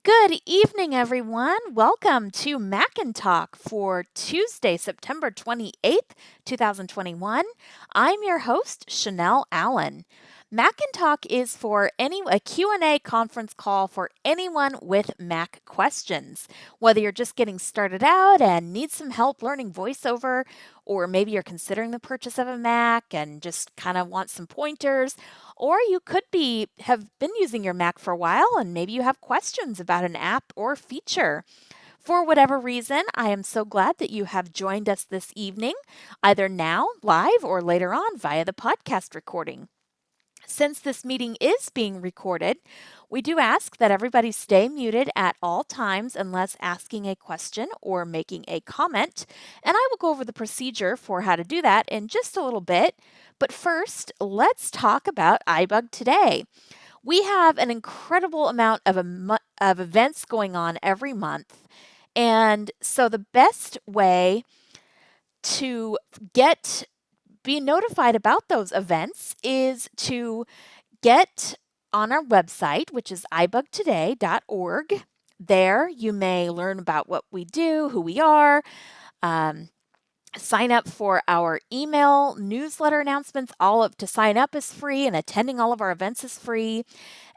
Good evening, everyone. Welcome to Mac and Talk for Tuesday, September 28th, 2021. I'm your host, Chanelle Allen. Mac and Talk is for a Q&A conference call for anyone with Mac questions. Whether you're just getting started out and need some help learning VoiceOver, or maybe you're considering the purchase of a Mac and just kind of want some pointers, or you could have been using your Mac for a while and maybe you have questions about an app or feature. For whatever reason, I am so glad that you have joined us this evening, either now, live, or later on via the podcast recording. Since this meeting is being recorded, we do ask that everybody stay muted at all times unless asking a question or making a comment. And I will go over the procedure for how to do that in just a little bit. But first, let's talk about iBUG today. We have an incredible amount of events going on every month. And so the best way to be notified about those events is to get on our website, which is ibugtoday.org. There you may learn about what we do, who we are, sign up for our email newsletter announcements. To sign up is free and attending all of our events is free.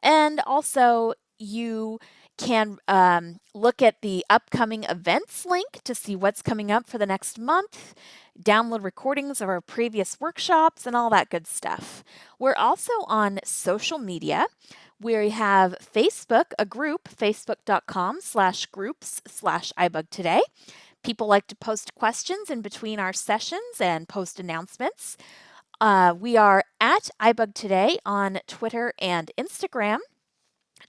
And also you can look at the upcoming events link to see what's coming up for the next month, download recordings of our previous workshops, and all that good stuff. We're also on social media. We have Facebook, a group, facebook.com/groups/iBugToday. People like to post questions in between our sessions and post announcements. We are at iBug Today on Twitter and Instagram.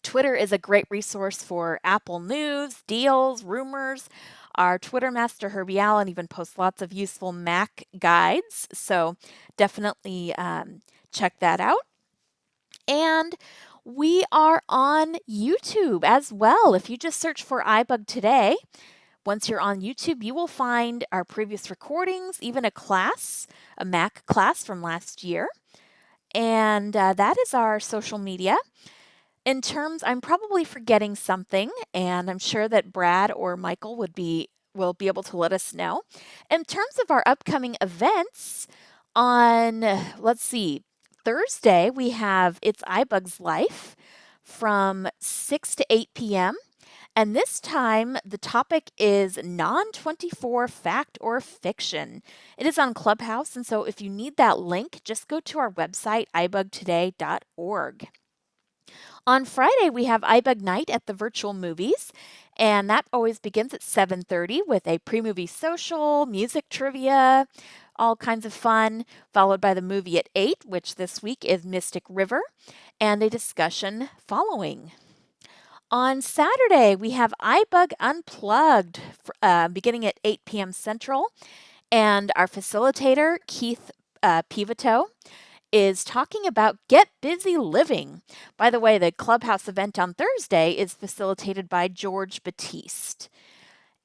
Twitter is a great resource for Apple news, deals, rumors. Our Twitter master, Herbie Allen, even posts lots of useful Mac guides, so definitely check that out. And we are on YouTube as well. If you just search for iBug Today, once you're on YouTube, you will find our previous recordings, even a Mac class from last year. And that is our social media. I'm probably forgetting something, and I'm sure that Brad or Michael will be able to let us know. In terms of our upcoming events, on, let's see, Thursday, we have It's iBug's Life from 6 to 8 p.m. And this time, the topic is non-24 fact or fiction. It is on Clubhouse, and so if you need that link, just go to our website, ibugtoday.org. On Friday, we have iBug Night at the Virtual Movies, and that always begins at 7:30 with a pre-movie social, music trivia, all kinds of fun, followed by the movie at 8, which this week is Mystic River, and a discussion following. On Saturday, we have iBug Unplugged, beginning at 8 p.m. Central, and our facilitator, Keith Pivoto, is talking about Get Busy Living. By the way, the Clubhouse event on Thursday is facilitated by George Batiste.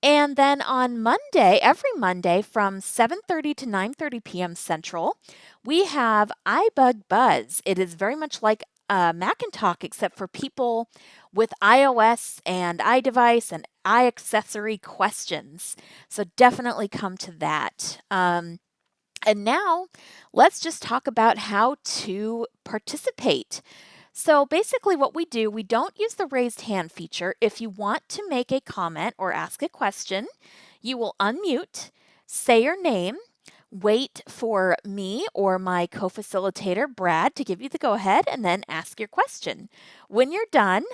And then on Monday, every Monday from 7:30 to 9:30 p.m. Central, we have iBug Buzz. It is very much like Mac and Talk, except for people with iOS and iDevice and iAccessory questions. So definitely come to that. And now let's just talk about how to participate. So basically what we do, we don't use the raised hand feature. If you want to make a comment or ask a question, you will unmute, say your name, wait for me or my co-facilitator, Brad, to give you the go-ahead, and then ask your question. When you're done,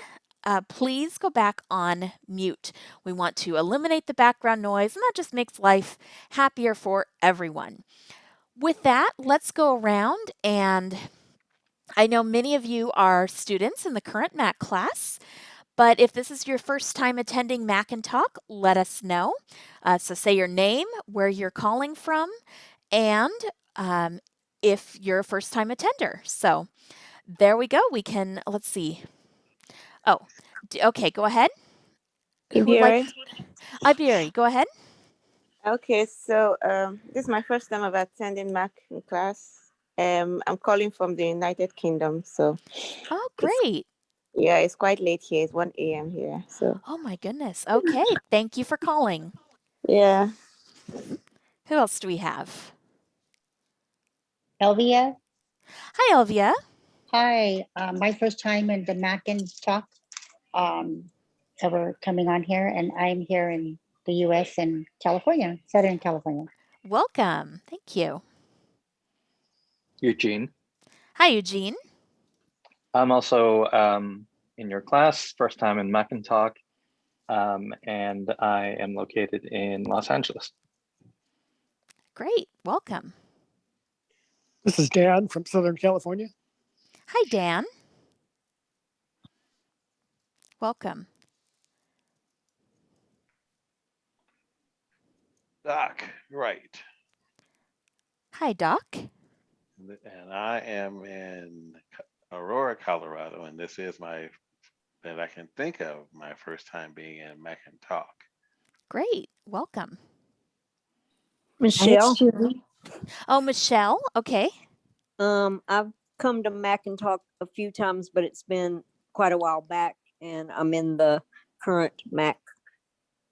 please go back on mute. We want to eliminate the background noise, and that just makes life happier for everyone. With that, let's go around, and I know many of you are students in the current Mac class, but if this is your first time attending Mac and Talk, let us know. So say your name, where you're calling from, and if you're a first-time attender. So there we go. Let's see. Oh, okay, go ahead. Who would like? Iberi. Iberi, go ahead. Okay, so this is my first time of attending Mac in class. I'm calling from the United Kingdom, so Oh, it's great. Yeah, it's quite late here. It's 1 a.m. here. So Oh my goodness. Okay. Thank you for calling. yeah. Who else do we have? Elvia, Hi, Elvia. hi. My first time in the Mac and Talk ever coming on here, and I'm here in the U.S. and California, Southern California. Welcome. Thank you. Eugene. Hi, Eugene. I'm also in your class, first time in Macintalk, and I am located in Los Angeles. Great. Welcome. This is Dan from Southern California. Hi, Dan. Welcome. Doc, right. Hi, Doc. And I am in Aurora, Colorado, and this is that I can think of, my first time being in Mac and Talk. Great. Welcome. Michelle. It's Judy. Oh, Michelle. Okay. I've come to Mac and Talk a few times, but it's been quite a while back, and I'm in the current Mac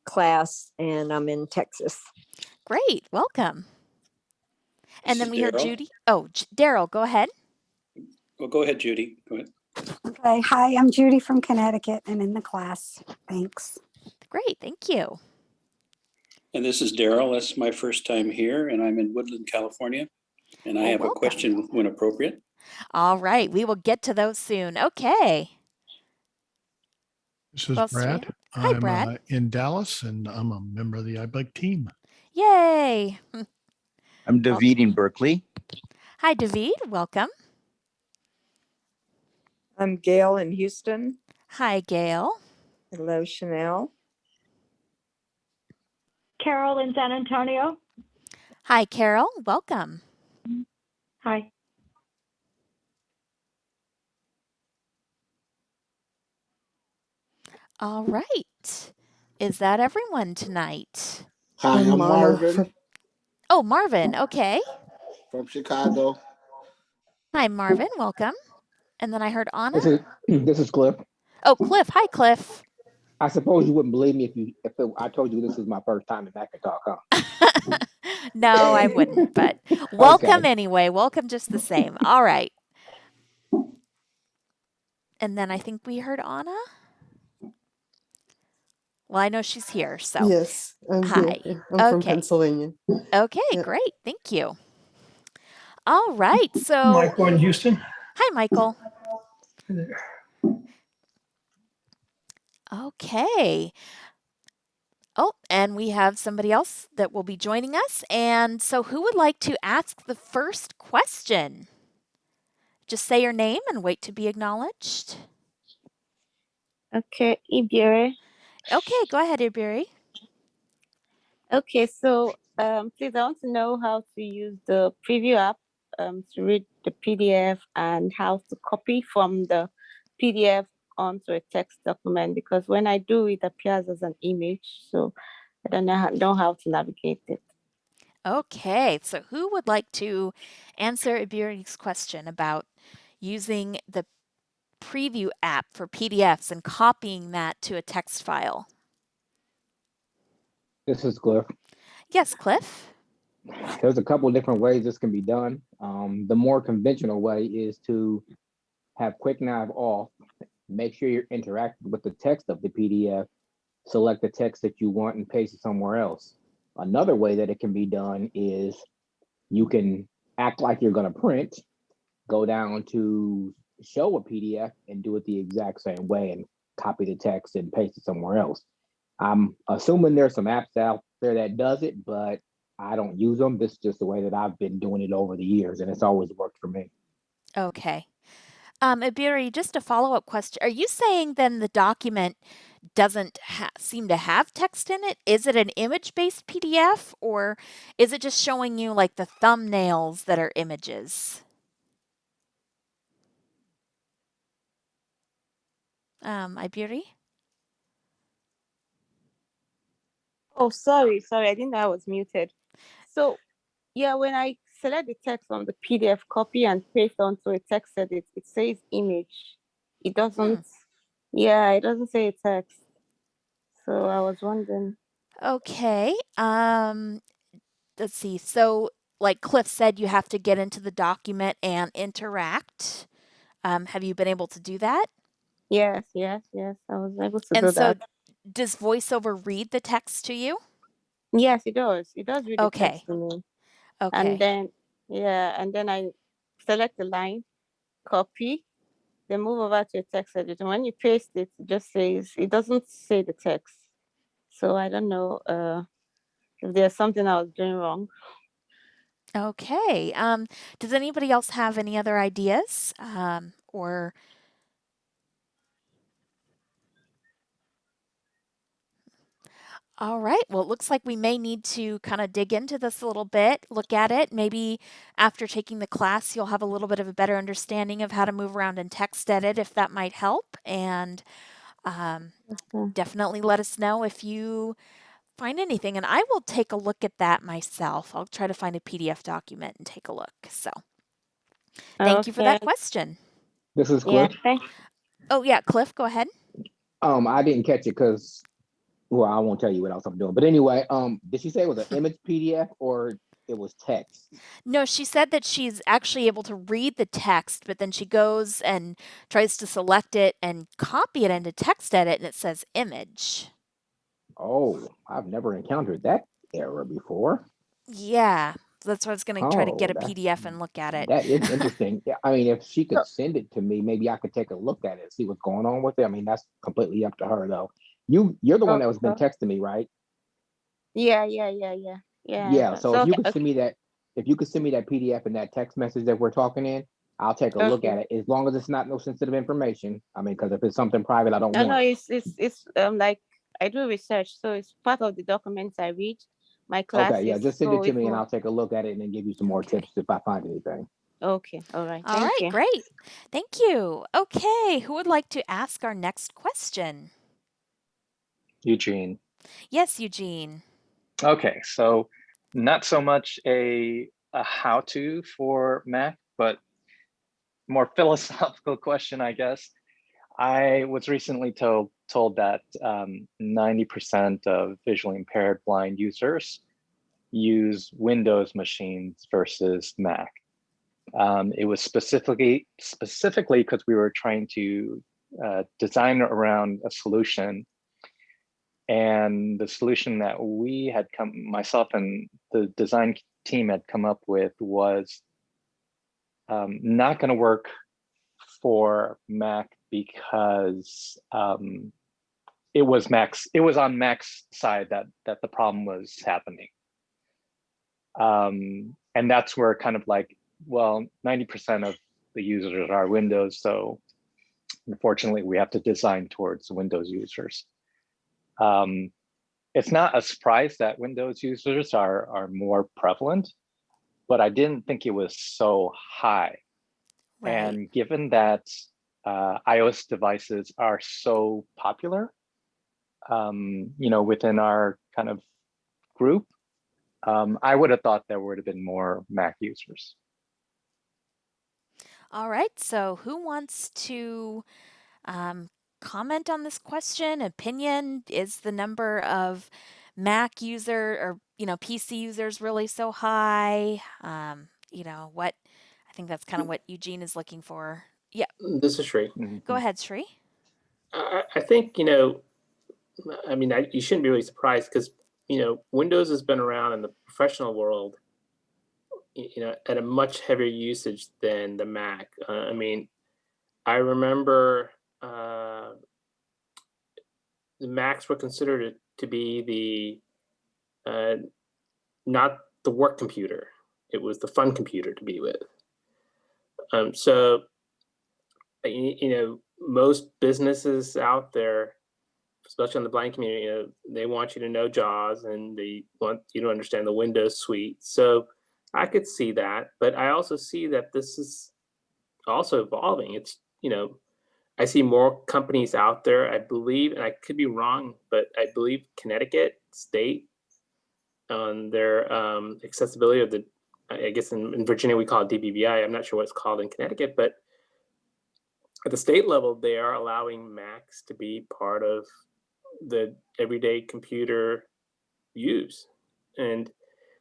class, and I'm in Texas. Great. Welcome. And then we heard Daryl. Judy. Oh, Daryl, go ahead. Well, go ahead, Judy. Go ahead. Okay. Hi, I'm Judy from Connecticut and in the class. Thanks. Great. Thank you. And this is Daryl. That's my first time here, and I'm in Woodland, California. And I Well, have welcome. a question when appropriate. All right. We will get to those soon. Okay. This is What else do we Brad. have? Hi, I'm Brad. in Dallas, and I'm a member of the iBUG team. Yay. I'm David in Berkeley. Hi, David. Welcome. I'm Gail in Houston. Hi, Gail. Hello, Chanelle. Carol in San Antonio. Hi, Carol. Welcome. Hi. All right. Is that everyone tonight? Hi, I'm Marvin Oh, Marvin. Okay. from Chicago. Hi, Marvin. Welcome. And then I heard Anna. This is Cliff. Oh, Cliff. Hi, Cliff. I suppose you wouldn't believe me if I told you this is my first time in Mac and Talk, huh? No, I wouldn't, but welcome anyway. Welcome just the same. All right. And then I think we heard Anna. Well, I know she's here, so. Yes, I'm hi. here. I'm from Pennsylvania. Okay, great. Thank you. All right, so. Michael in Houston. Hi, Michael. Hi there. Okay. Oh, and we have somebody else that will be joining us. And so who would like to ask the first question? Just say your name and wait to be acknowledged. Okay, Ibiri. Okay, go ahead, Ibiri. Okay, so please, I want to know how to use the preview app to read the PDF and how to copy from the PDF onto a text document, because when I do, it appears as an image. So I don't know how to navigate it. Okay, so who would like to answer Ibiri's question about using the preview app for PDFs and copying that to a text file? This is Cliff. Yes, Cliff. There's a couple of different ways this can be done. The more conventional way is to have Quick Nav off, make sure you're interacting with the text of the PDF, select the text that you want and paste it somewhere else. Another way that it can be done is you can act like you're going to print, go down to show a PDF and do it the exact same way and copy the text and paste it somewhere else. I'm assuming there's some apps out there that does it, but I don't use them. This is just the way that I've been doing it over the years, and it's always worked for me. Okay. Ibiri, just a follow-up question. Are you saying then the document doesn't seem to have text in it? Is it an image-based PDF, or is it just showing you like the thumbnails that are images? Ibiri? Oh, sorry, I didn't know I was muted. So yeah, when I select the text on the PDF copy and paste onto a text edit, it says image. It doesn't Yeah, it doesn't say text. So I was wondering. Okay. Let's see. So, like Cliff said, you have to get into the document and interact. Have you been able to do that? Yes, yes, yes. I was able to And do so, that. does VoiceOver read the text to you? Yes, it does. It does read the text Okay. to me. And Okay. then, yeah, and then I select the line, copy, then move over to a text editor. When you paste it, it just says, it doesn't say the text. So I don't know if there's something I was doing wrong. Okay. Does anybody else have any other ideas? Or all right. Well, it looks like we may need to kind of dig into this a little bit, look at it. Maybe after taking the class, you'll have a little bit of a better understanding of how to move around in text edit, if that might help. And definitely let us know if you find anything. And I will take a look at that myself. I'll try to find a PDF document and take a look. So thank you for that question. This is Yeah, Cliff. thanks. Oh, yeah, Cliff, go ahead. I didn't catch it because, well, I won't tell you what else I'm doing. But anyway, did she say it was an image PDF or it was text? No, she said that she's actually able to read the text, but then she goes and tries to select it and copy it into text edit, and it says image. Oh, I've never encountered that error before. Yeah, that's why I was going to try to get a That PDF and look at it. that is interesting. Yeah, I mean, if she could send it to me, maybe I could take a look at it, see what's going on with it. I mean, that's completely up to her, though. You're the one that was been texting me, right? Yeah. Yeah. So if you could okay. send me that, if you could send me that PDF and that text message that we're talking in, I'll take a look at it. As long as it's not no sensitive information. I mean, because if it's something private, I don't want No, it. it's like I do research, so it's part of the documents I read, my classes. Okay, yeah, just send so it to me and I'll take a look at it and then give you some more tips if I find anything. Okay, all right. All Thank right, you. great. Thank you. Okay, who would like to ask our next question? Eugene. Yes, Eugene. Okay, so not so much a how-to for Mac, but more philosophical question, I guess. I was recently told that 90% of visually impaired blind users use Windows machines versus Mac. It was specifically because we were trying to design around a solution, and the solution that we had myself and the design team had come up with was not going to work for Mac because it was on Mac's side that the problem was happening. And that's where kind of like, well, 90% of the users are Windows, so unfortunately we have to design towards Windows users. It's not a surprise that Windows users are more prevalent, but I didn't think it was so high. Right. And given that iOS devices are so popular, within our kind of group, I would have thought there would have been more Mac users. All right, so who wants to comment on this question? Opinion? Is the number of Mac user or PC users really so high? What I think that's kind of what Eugene is looking for. Yeah. This is Sri. Go ahead, Sri. I think I mean, you shouldn't be really surprised because Windows has been around in the professional world, at a much heavier usage than the Mac. I mean, I remember the Macs were considered to be the not the work computer; it was the fun computer to be with. So, most businesses out there, especially in the blind community, they want you to know JAWS and they want you to understand the Windows suite. So I could see that, but I also see that this is also evolving. It's, I see more companies out there, I believe, and I could be wrong, but I believe Connecticut State on their accessibility of the, I guess in Virginia we call it DBVI. I'm not sure what it's called in Connecticut, but at the state level, they are allowing Macs to be part of the everyday computer use. And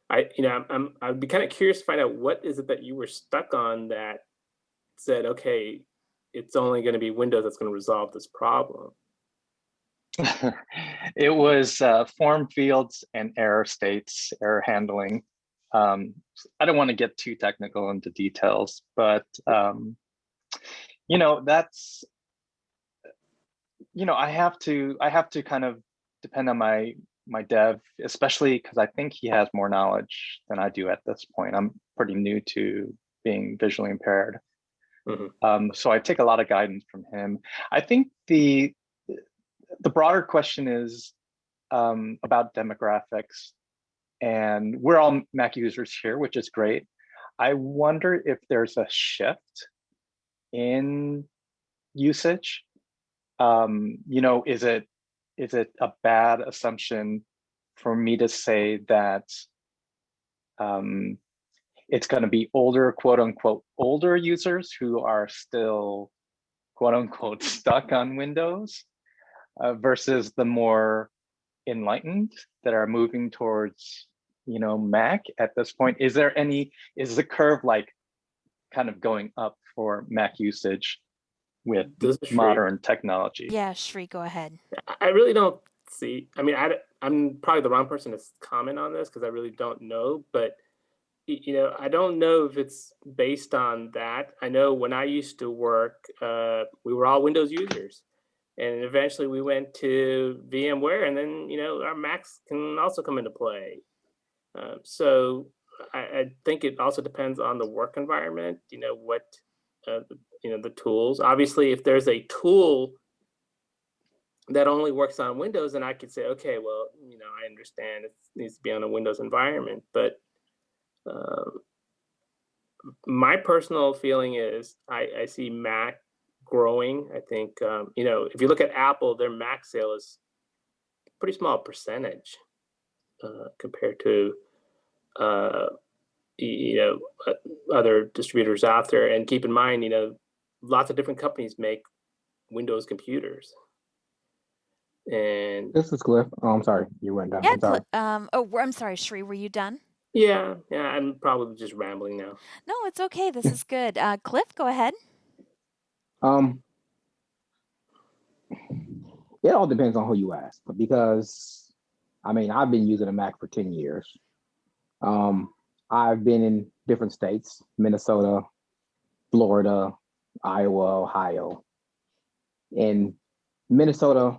I'd be kind of curious to find out what is it that you were stuck on that said, okay, it's only going to be Windows that's going to resolve this problem. It was form fields and error states, error handling. I don't want to get too technical into details, but that's, I have to kind of depend on my dev, especially because I think he has more knowledge than I do at this point. I'm pretty new to being visually impaired. So I take a lot of guidance from him. I think the broader question is about demographics, and we're all Mac users here, which is great. I wonder if there's a shift in usage. Is it a bad assumption for me to say that it's going to be older, quote unquote, older users who are still, quote unquote, stuck on Windows versus the more enlightened that are moving towards, Mac at this point? Is the curve like kind of going up for Mac usage with modern technology? Yeah, Shri, go ahead. I really don't see, I'm probably the wrong person to comment on this because I really don't know, but I don't know if it's based on that. I know when I used to work, we were all Windows users, and eventually we went to VMware, and then our Macs can also come into play. So I think it also depends on the work environment. What the tools. Obviously, if there's a tool that only works on Windows, then I could say, okay, well, I understand it needs to be on a Windows environment, but my personal feeling is I see Mac growing. I think, if you look at Apple, their Mac sale is a pretty small percentage compared to, other distributors out there. And keep in mind, lots of different companies make Windows computers. And this is Cliff. Oh, I'm sorry, you went down. Yeah, I'm sorry. I'm sorry, Shri, were you done? Yeah, I'm probably just rambling now. No, it's okay. This is good. Cliff, go ahead. It all depends on who you ask, because I've been using a Mac for 10 years. I've been in different states: Minnesota, Florida, Iowa, Ohio. In Minnesota,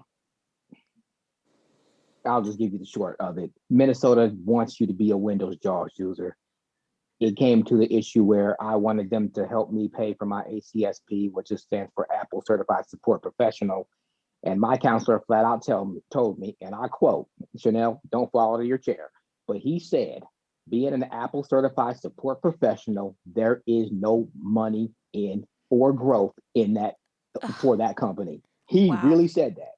I'll just give you the short of it. Minnesota wants you to be a Windows JAWS user. It came to the issue where I wanted them to help me pay for my ACSP, which stands for Apple Certified Support Professional. And my counselor flat out told me, and I quote, Chanelle, don't fall out of your chair, but he said, being an Apple Certified Support Professional, there is no money in or growth in that for that company. He really said that.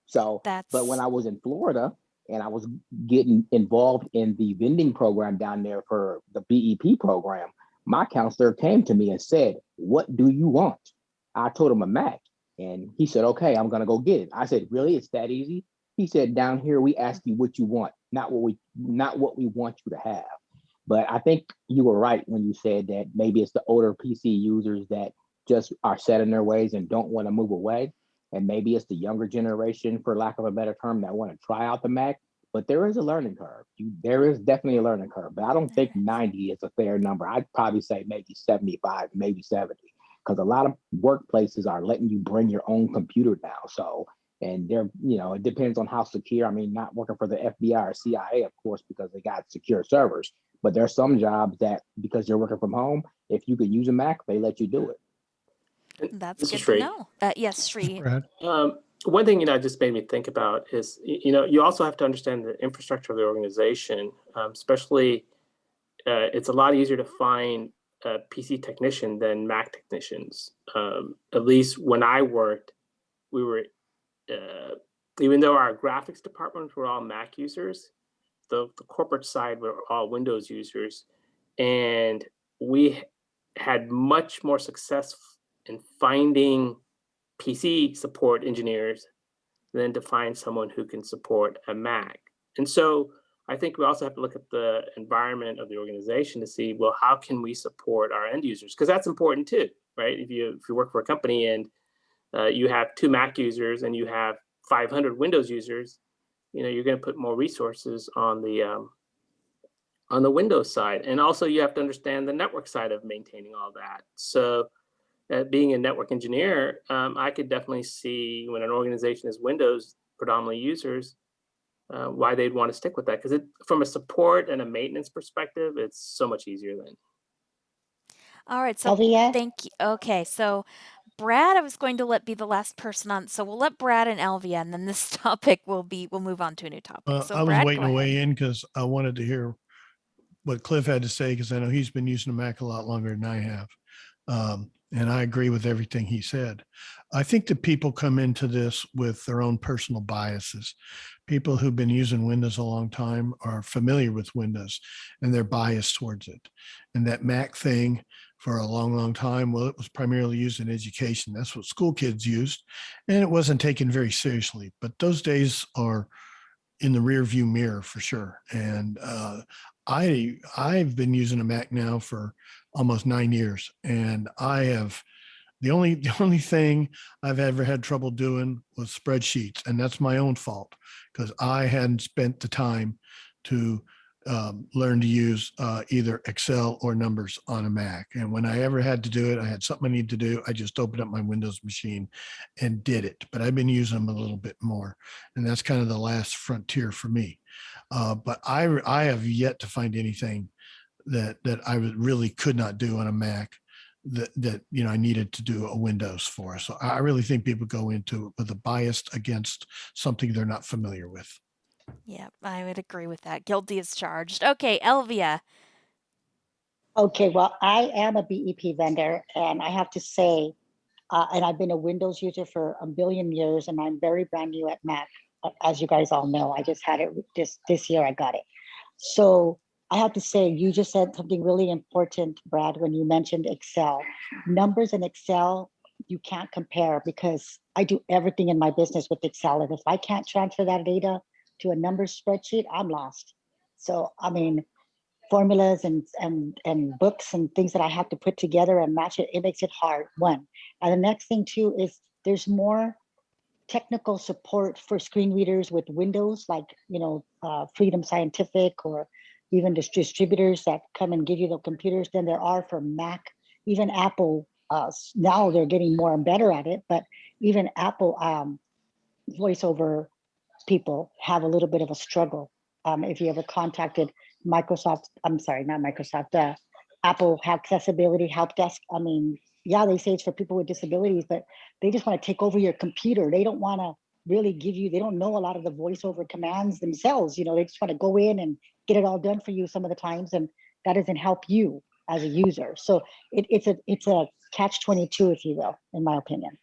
So, but when I was in Florida and I was getting involved in the vending program down there for the BEP program, my counselor came to me and said, what do you want? I told him a Mac, and he said, okay, I'm gonna go get it. I said, really? It's that easy? He said, down here, we ask you what you want, not what we want you to have. But I think you were right when you said that maybe it's the older PC users that just are set in their ways and don't want to move away. And maybe it's the younger generation, for lack of a better term, that want to try out the Mac. But there is a learning curve. There is definitely a learning curve. But I don't think 90 is a fair number. I'd probably say maybe 75, maybe 70. Because a lot of workplaces are letting you bring your own computer now. So, and they're, it depends on how secure. Not working for the FBI or CIA, of course, because they got secure servers. But there's some jobs that, because you're working from home, if you could use a Mac, they let you do it. That's good to know. Yes, Shri. One thing just made me think about is you also have to understand the infrastructure of the organization, especially it's a lot easier to find a PC technician than Mac technicians. At least when I worked, we were even though our graphics departments were all Mac users, the corporate side were all Windows users, and we had much more success in finding PC support engineers than to find someone who can support a Mac. And so I think we also have to look at the environment of the organization to see, well, how can we support our end users? Because that's important too, right? If you work for a company and you have 2 Mac users and you have 500 Windows users, you're going to put more resources on the Windows side. And also you have to understand the network side of maintaining all that. So being a network engineer, I could definitely see when an organization is Windows predominantly users, why they'd want to stick with that. Because from a support and a maintenance perspective, it's so much easier then. All right, so Elvia? thank you. Okay, so Brad, I was going to be the last person on, so we'll let Brad and Elvia, and then this topic we'll move on to a new topic. So I was Brad, waiting go to ahead. weigh in because I wanted to hear what Cliff had to say because I know he's been using a Mac a lot longer than I have. And I agree with everything he said. I think that people come into this with their own personal biases. People who've been using Windows a long time are familiar with Windows and they're biased towards it. And that Mac thing for a long, long time, well, it was primarily used in education. That's what school kids used. And it wasn't taken very seriously. But those days are in the rear view mirror for sure. And I've been using a Mac now for almost 9 years, and I have the only thing I've ever had trouble doing was spreadsheets, and that's my own fault because I hadn't spent the time to learn to use either Excel or numbers on a Mac. And when I ever had to do it, I had something I needed to do. I just opened up my Windows machine and did it. But I've been using them a little bit more, and that's kind of the last frontier for me. But I have yet to find anything that I really could not do on a Mac that I needed to do a Windows for. So I really think people go into it with a bias against something they're not familiar with. Yeah, I would agree with that. Guilty as charged. Okay, Elvia. Okay, well, I am a BEP vendor, and I have to say, and I've been a Windows user for a billion years, and I'm very brand new at Mac, as you guys all know. I just had it this year. I got it. So I have to say, you just said something really important, Brad, when you mentioned Excel. Numbers in Excel, you can't compare because I do everything in my business with Excel. And if I can't transfer that data to a numbers spreadsheet, I'm lost. So, I mean, formulas and books and things that I have to put together and match it, it makes it hard, one. And the next thing too is there's more technical support for screen readers with Windows, like, Freedom Scientific or even distributors that come and give you the computers than there are for Mac. Even Apple, now they're getting more and better at it, but even Apple voiceover people have a little bit of a struggle. If you ever contacted Microsoft, I'm sorry, not Microsoft, Apple Accessibility Help Desk, I mean, yeah, they say it's for people with disabilities, but they just want to take over your computer. They don't want to really give you, they don't know a lot of the voiceover commands themselves. They just want to go in and get it all done for you some of the times, and that doesn't help you as a user. So it's a catch-22, if you will, in my opinion.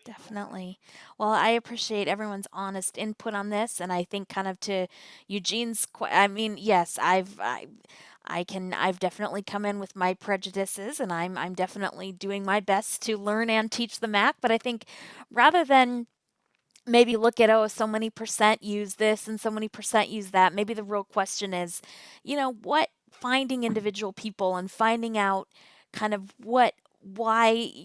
Definitely. Well, I appreciate everyone's honest input on this, and I think kind of to Eugene's, I mean, yes, I've definitely come in with my prejudices, and I'm definitely doing my best to learn and teach the Mac. But I think rather than maybe look at, so many percent use this and so many percent use that, maybe the real question is, what finding individual people and finding out kind of why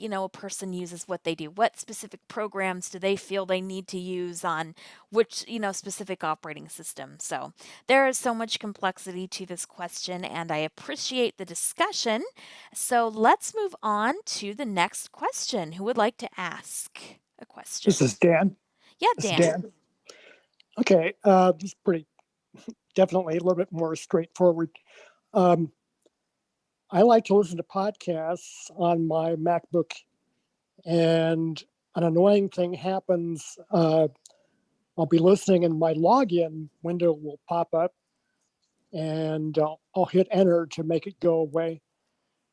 a person uses what they do, what specific programs do they feel they need to use on which specific operating system. So there is so much complexity to this question, and I appreciate the discussion. So let's move on to the next question. Who would like to ask a question? This is Dan. Yeah, This is Dan. Dan. Okay, this is pretty definitely a little bit more straightforward. I like to listen to podcasts on my MacBook, and an annoying thing happens. I'll be listening and my login window will pop up, and I'll hit enter to make it go away.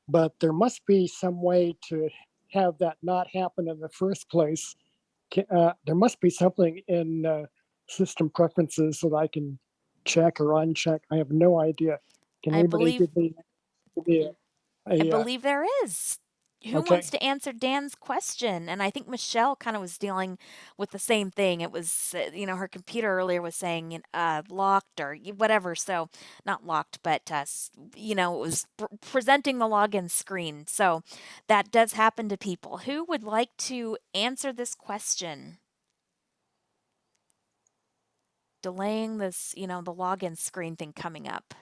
But there must be some way to have that not happen in the first place. There must be something in system preferences that I can check or uncheck. I have no idea. Can I anybody believe give me I believe there is. who Okay. wants to answer Dan's question? And I think Michelle kind of was dealing with the same thing. It was, her computer earlier was saying locked or whatever. So not locked, but, it was presenting the login screen. So that does happen to people. Who would like to answer this question? Delaying this, the login screen thing coming up.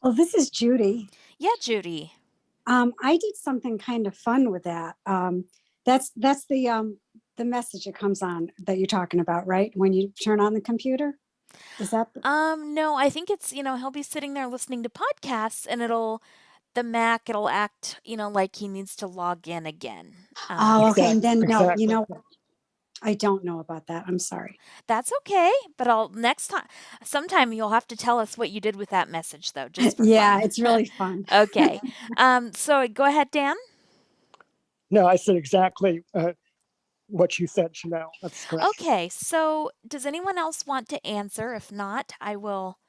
Well, this is Judy. Yeah, Judy. I did something kind of fun with that. That's the message that comes on that you're talking about, right? When you turn on the computer, is that? No, I think it's, he'll be sitting there listening to podcasts and it'll act, like he needs to log in again. Oh, okay. And then no, Exactly. I don't know about that. I'm sorry. That's okay, but sometime you'll have to tell us what you did with that message though, just for Yeah, fun. it's really fun. Okay. So go ahead, Dan. No, I said exactly what you said, Chanelle. That's correct. Okay, so does anyone else want to answer? If not, I will.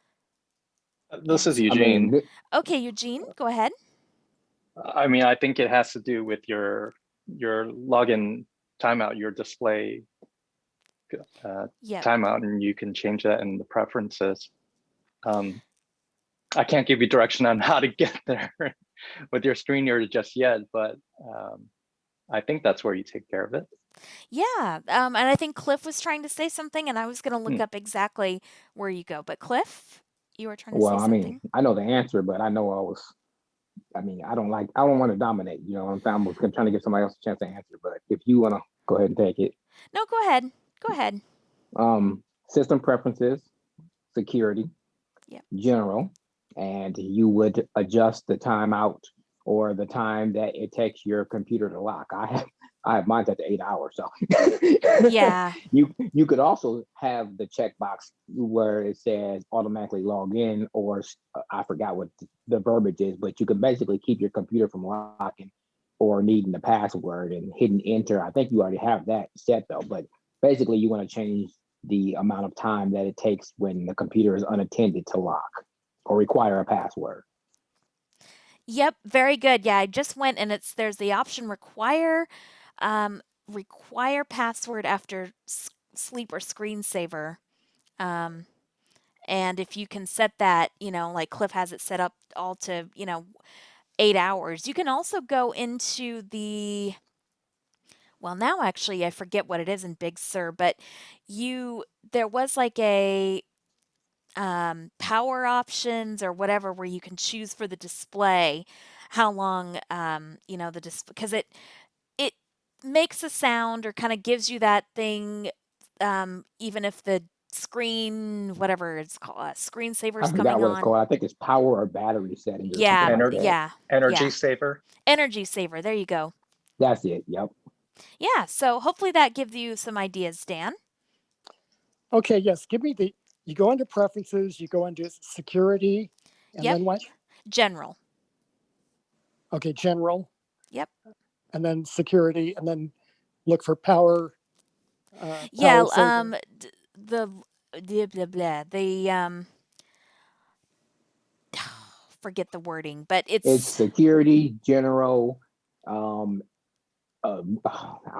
This is Eugene. Okay, Eugene, go ahead. I think it has to do with your login timeout, your display timeout, and you can change that in the preferences. I can't give you direction on how to get there with your screen reader just yet, but I think that's where you take care of it. Yeah, and I think Cliff was trying to say something, and I was going to look up exactly where you go. But Cliff, you were trying to say something. I know the answer, but I know I don't want to dominate. I'm trying to give somebody else a chance to answer. But if you want to go ahead and take it. No, go ahead. Go ahead. System preferences, security, general, and you would adjust the timeout or the time that it takes your computer to lock. I have mine at 8 hours. So yeah, you could also have the checkbox where it says automatically log in, or I forgot what the verbiage is, but you can basically keep your computer from locking or needing the password and hitting enter. I think you already have that set though, but basically you want to change the amount of time that it takes when the computer is unattended to lock or require a password. Yep, very good. Yeah, I just went and there's the option require password after sleep or screensaver. And if you can set that, like Cliff has it set up all to, 8 hours. You can also go into well, now actually I forget what it is in Big Sur, but there was like a power options or whatever where you can choose for the display how long the display, because it makes a sound or kind of gives you that thing even if the screen, whatever it's called, screensaver's I forgot coming what it's on. called. I think it's power or battery settings. Yeah, energy saver. Energy saver. There you go. That's it. Yep. Yeah. So hopefully that gives you some ideas, Dan. Okay. Yes. Give me you go into preferences, you go into security, and then what? General. Okay. General. Yep. And then security, and then look for power. Yeah. Power forget the wording, but it's security, general. I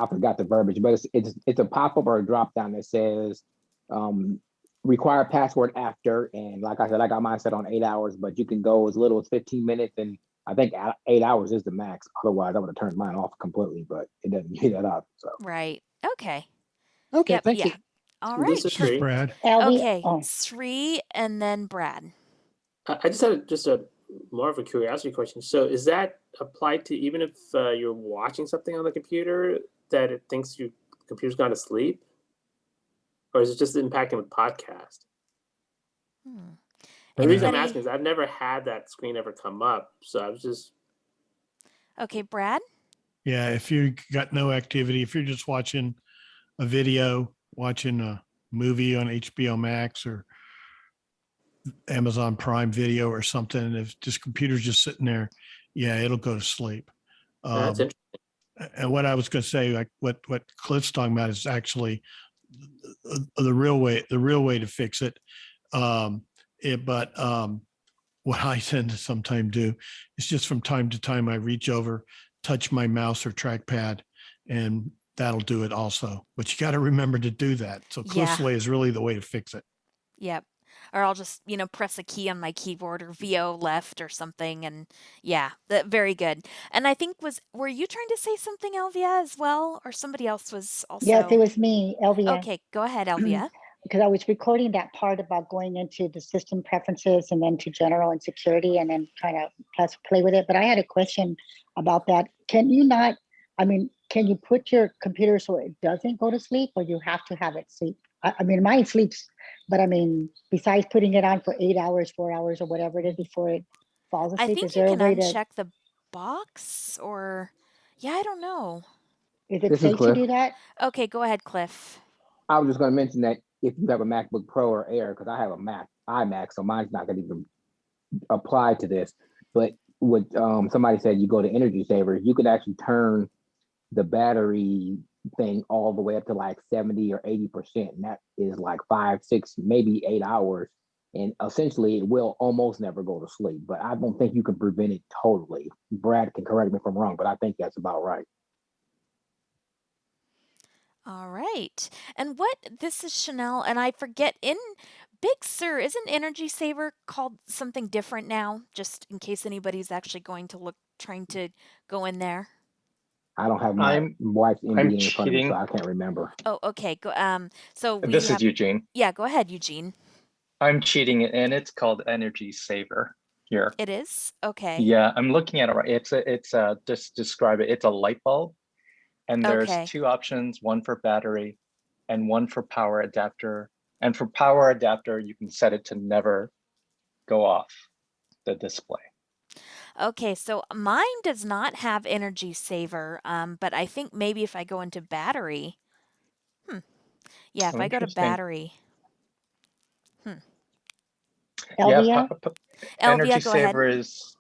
forgot the verbiage, but it's a pop-up or a drop-down that says require password after. And like I said, I got mine set on 8 hours, but you can go as little as 15 minutes. And I think 8 hours is the max. Otherwise, I would have turned mine off completely, but it doesn't give that up. So right. Okay. Okay. Thank you. All right. This is Sri. Brad. Okay. Sri and then Brad. I just had more of a curiosity question. So is that applied to even if you're watching something on the computer that it thinks your computer's gone to sleep? Or is it just impacting with podcast? The reason I'm asking is I've never had that screen ever come up. So I was just... Okay, Brad? Yeah, if you got no activity, if you're just watching a video, watching a movie on HBO Max or Amazon Prime Video or something, if this computer's just sitting there, yeah, it'll go to sleep. That's interesting. And what I was going to say, like what Cliff's talking about, is actually the real way to fix it. But what I tend to sometimes do is just from time to time, I reach over, touch my mouse or trackpad, and that'll do it also. But you got to remember to do that. So Cliff's Yeah. way is really the way to fix it. Yep. Or I'll just, press a key on my keyboard or VO left or something. And yeah, very good. And I think were you trying to say something, Elvia, as well? Or somebody else was Yes, it also? was me, Elvia. Okay, go ahead, Elvia. Because I was recording that part about going into the system preferences and then to general and security and then kind of play with it. But I had a question about that. Can you put your computer so it doesn't go to sleep, or you have to have it sleep? I mean, mine sleeps, but I mean, besides putting it on for 8 hours, 4 hours, or whatever it is before it falls I asleep, think is you there a can way to, uncheck the box or, yeah, I don't know. is it This is safe to Cliff. do that? Okay, go ahead, Cliff. I was just going to mention that if you have a MacBook Pro or Air, because I have a iMac, so mine's not going to even apply to this. But what somebody said, you go to Energy Saver, you could actually turn the battery thing all the way up to like 70 or 80%. And that is like 5, 6, maybe 8 hours. And essentially it will almost never go to sleep, but I don't think you can prevent it totally. Brad can correct me if I'm wrong, but I think that's about right. All right. And this is Chanelle, and I forget, in Big Sur, isn't Energy Saver called something different now? Just in case anybody's actually trying to go in there. I don't have my wife's NDA in front of me, so cheating. I can't remember. Oh, okay. So This is Eugene. Yeah, go ahead, Eugene. I'm cheating, and it's called Energy Saver here. It is? Okay. Yeah, I'm looking at it right. It's just describe it. It's a light bulb, and there's Okay. 2 options, one for battery and one for power adapter. And for power adapter, you can set it to never go off the display. Okay, so mine does not have Energy Saver, but I think maybe if I go into battery, yeah, if I go to Interesting. battery, Elvia? Yeah, Elvia, Energy go ahead. Saver is.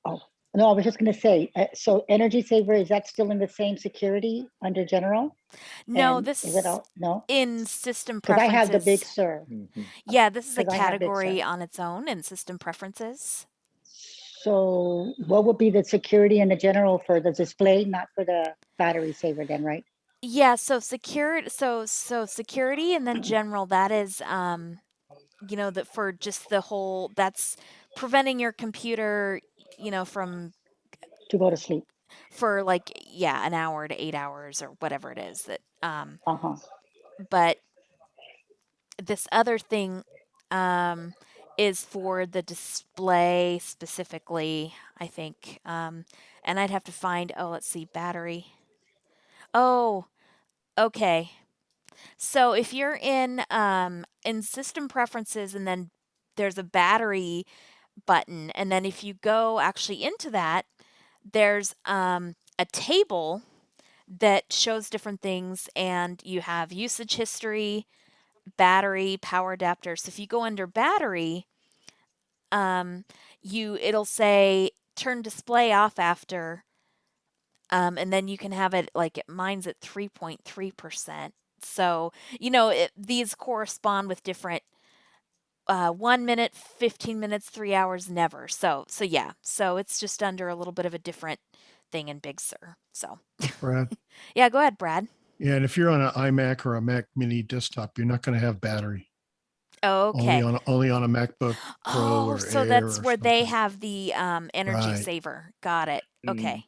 Oh, no, I was just going to say, so Energy Saver, is that still in the same security under general? No, And this is it all, no? in system Because I have the Big preferences. Sur. Yeah, this is a 'Cause I have Big category Sur. on its own in system preferences. So what would be the security and the general for the display, not for the battery saver then, right? Yeah, so security and then general, that is that for just the whole, that's preventing your computer, from To go to sleep. for like, yeah, an hour to 8 hours or whatever it is that Uh-huh. but this other thing is for the display specifically, I think. And I'd have to find, let's see, battery. Oh, okay. So if you're in system preferences, and then there's a battery button, and then if you go actually into that, there's a table that shows different things, and you have usage history, battery, power adapter. So if you go under battery, it'll say turn display off after, and then you can have it like mine's at 3.3%. So these correspond with different 1 minute, 15 minutes, 3 hours, never. So yeah, so it's just under a little bit of a different thing in Big Sur. So Brad. Yeah, go ahead, Brad. Yeah, and if you're on an iMac or a Mac Mini desktop, you're not going to have battery. Okay. Only on a MacBook Pro or so Air that's or where they something. have the Energy Right. Saver. Got it. Okay.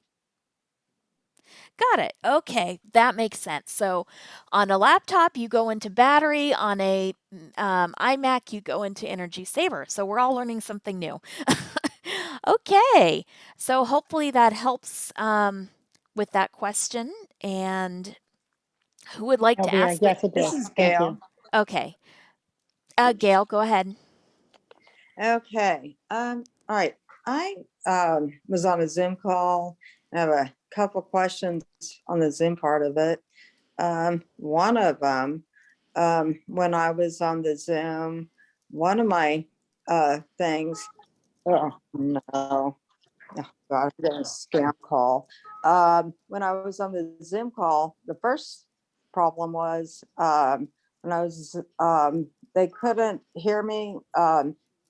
Got it. Okay, that makes sense. So on a laptop, you go into battery. On a iMac, you go into Energy Saver. So we're all learning something new. Okay, so hopefully that helps with that question. And who would like to Elvia, ask? yes, it This did. is Thank Gail. you. Okay. Gail, go ahead. Okay. All right. I was on a Zoom call. I have a couple questions on the Zoom part of it. One of them, when I was on the Zoom, one of my things, oh no, oh God, I'm getting a scam call. When I was on the Zoom call, the first problem was when I was, they couldn't hear me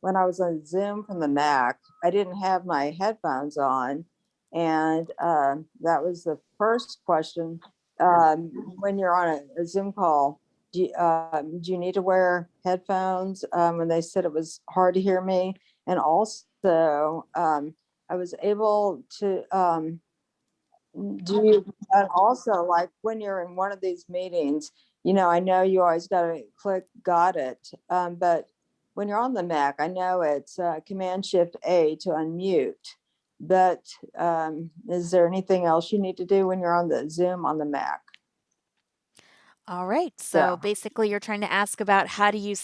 when I was on Zoom from the Mac, I didn't have my headphones on. And that was the first question. When you're on a Zoom call, do you need to wear headphones? And they said it was hard to hear me. And also, I was able to do you, and also like when you're in one of these meetings, you know, I know you always got to click got it. But when you're on the Mac, I know it's Command Shift A to unmute. But is there anything else you need to do when you're on the Zoom on the Mac? All right. So basically you're trying to ask about how do you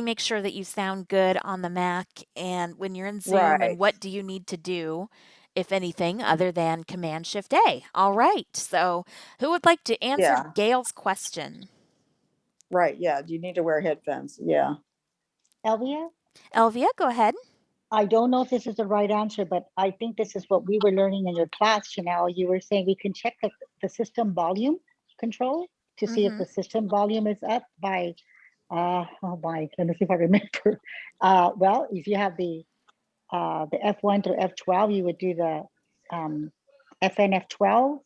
make sure that you sound good on the Mac and when you're in Zoom, and what do you need to do, if anything, other than Command Shift A? All right. So who would like to answer Gail's question? Right. Yeah. Do you need to wear headphones? Yeah. Elvia? Elvia, go ahead. I don't know if this is the right answer, but I think this is what we were learning in your class, Chanelle. You were saying we can check the system volume control to see if the system volume is up by, oh my, let me see if I remember. Well, if you have the F1 to F12, you would do the FN F12,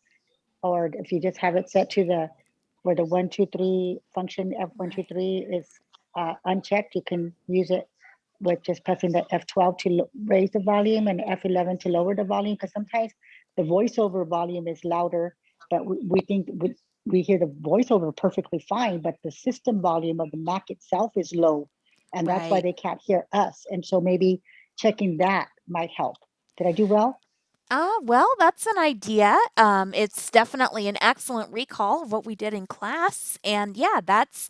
or if you just have it set to where the 1, 2, 3 function F1, 2, 3 is unchecked, you can use it with just pressing the F12 to raise the volume and F11 to lower the volume, because sometimes the voiceover volume is louder, but we think we hear the voiceover perfectly fine, but the system volume of the Mac itself is low, and that's why they can't hear us. And so maybe checking that might help. Did I do well? Well, that's an idea. It's definitely an excellent recall of what we did in class. And yeah, that's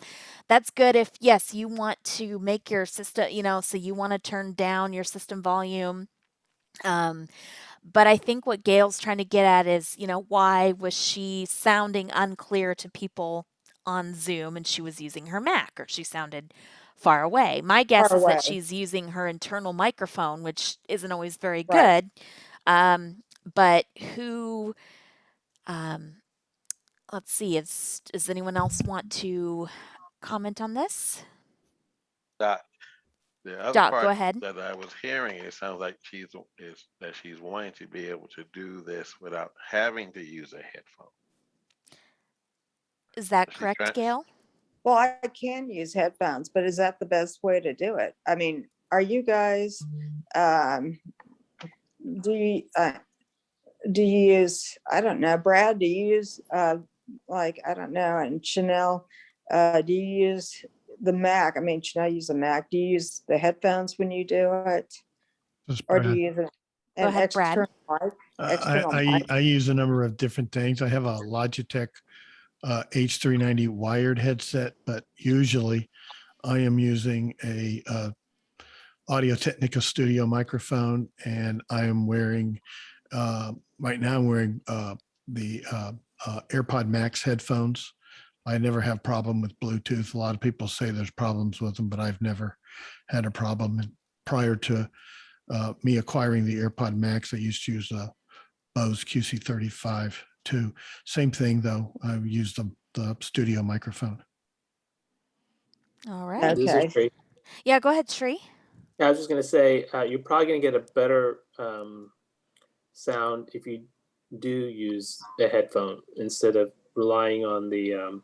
good if, yes, you want to make your system, so you want to turn down your system volume. But I think what Gail's trying to get at is, why was she sounding unclear to people on Zoom and she was using her Mac, or she sounded far away? My guess is that she's using her internal microphone, which isn't always very good. But who, let's see, does anyone else want to comment on this? The other Doc, part go ahead. that I was hearing, it sounds like she's wanting to be able to do this without having to use a headphone. Is that correct, Gail? Well, I can use headphones, but is that the best way to do it? I mean, are you guys, do you use, I don't know, Brad, do you use, like, I don't know, and Chanelle, do you use the Mac? I mean, Chanelle use the Mac. Do you use the headphones when you do it? Or do you use an external mic? I use a number of different things. I have a Logitech H390 wired headset, but usually I am using a Audio-Technica Studio microphone, and I am wearing right now I'm wearing the AirPod Max headphones. I never have problem with Bluetooth. A lot of people say there's problems with them, but I've never had a problem. And prior to me acquiring the AirPod Max, I used to use a Bose QC35 too. Same thing though. I use the studio microphone. All right. This is Sri. Yeah, go ahead, Sri. I was just going to say, you're probably going to get a better sound if you do use a headphone instead of relying on the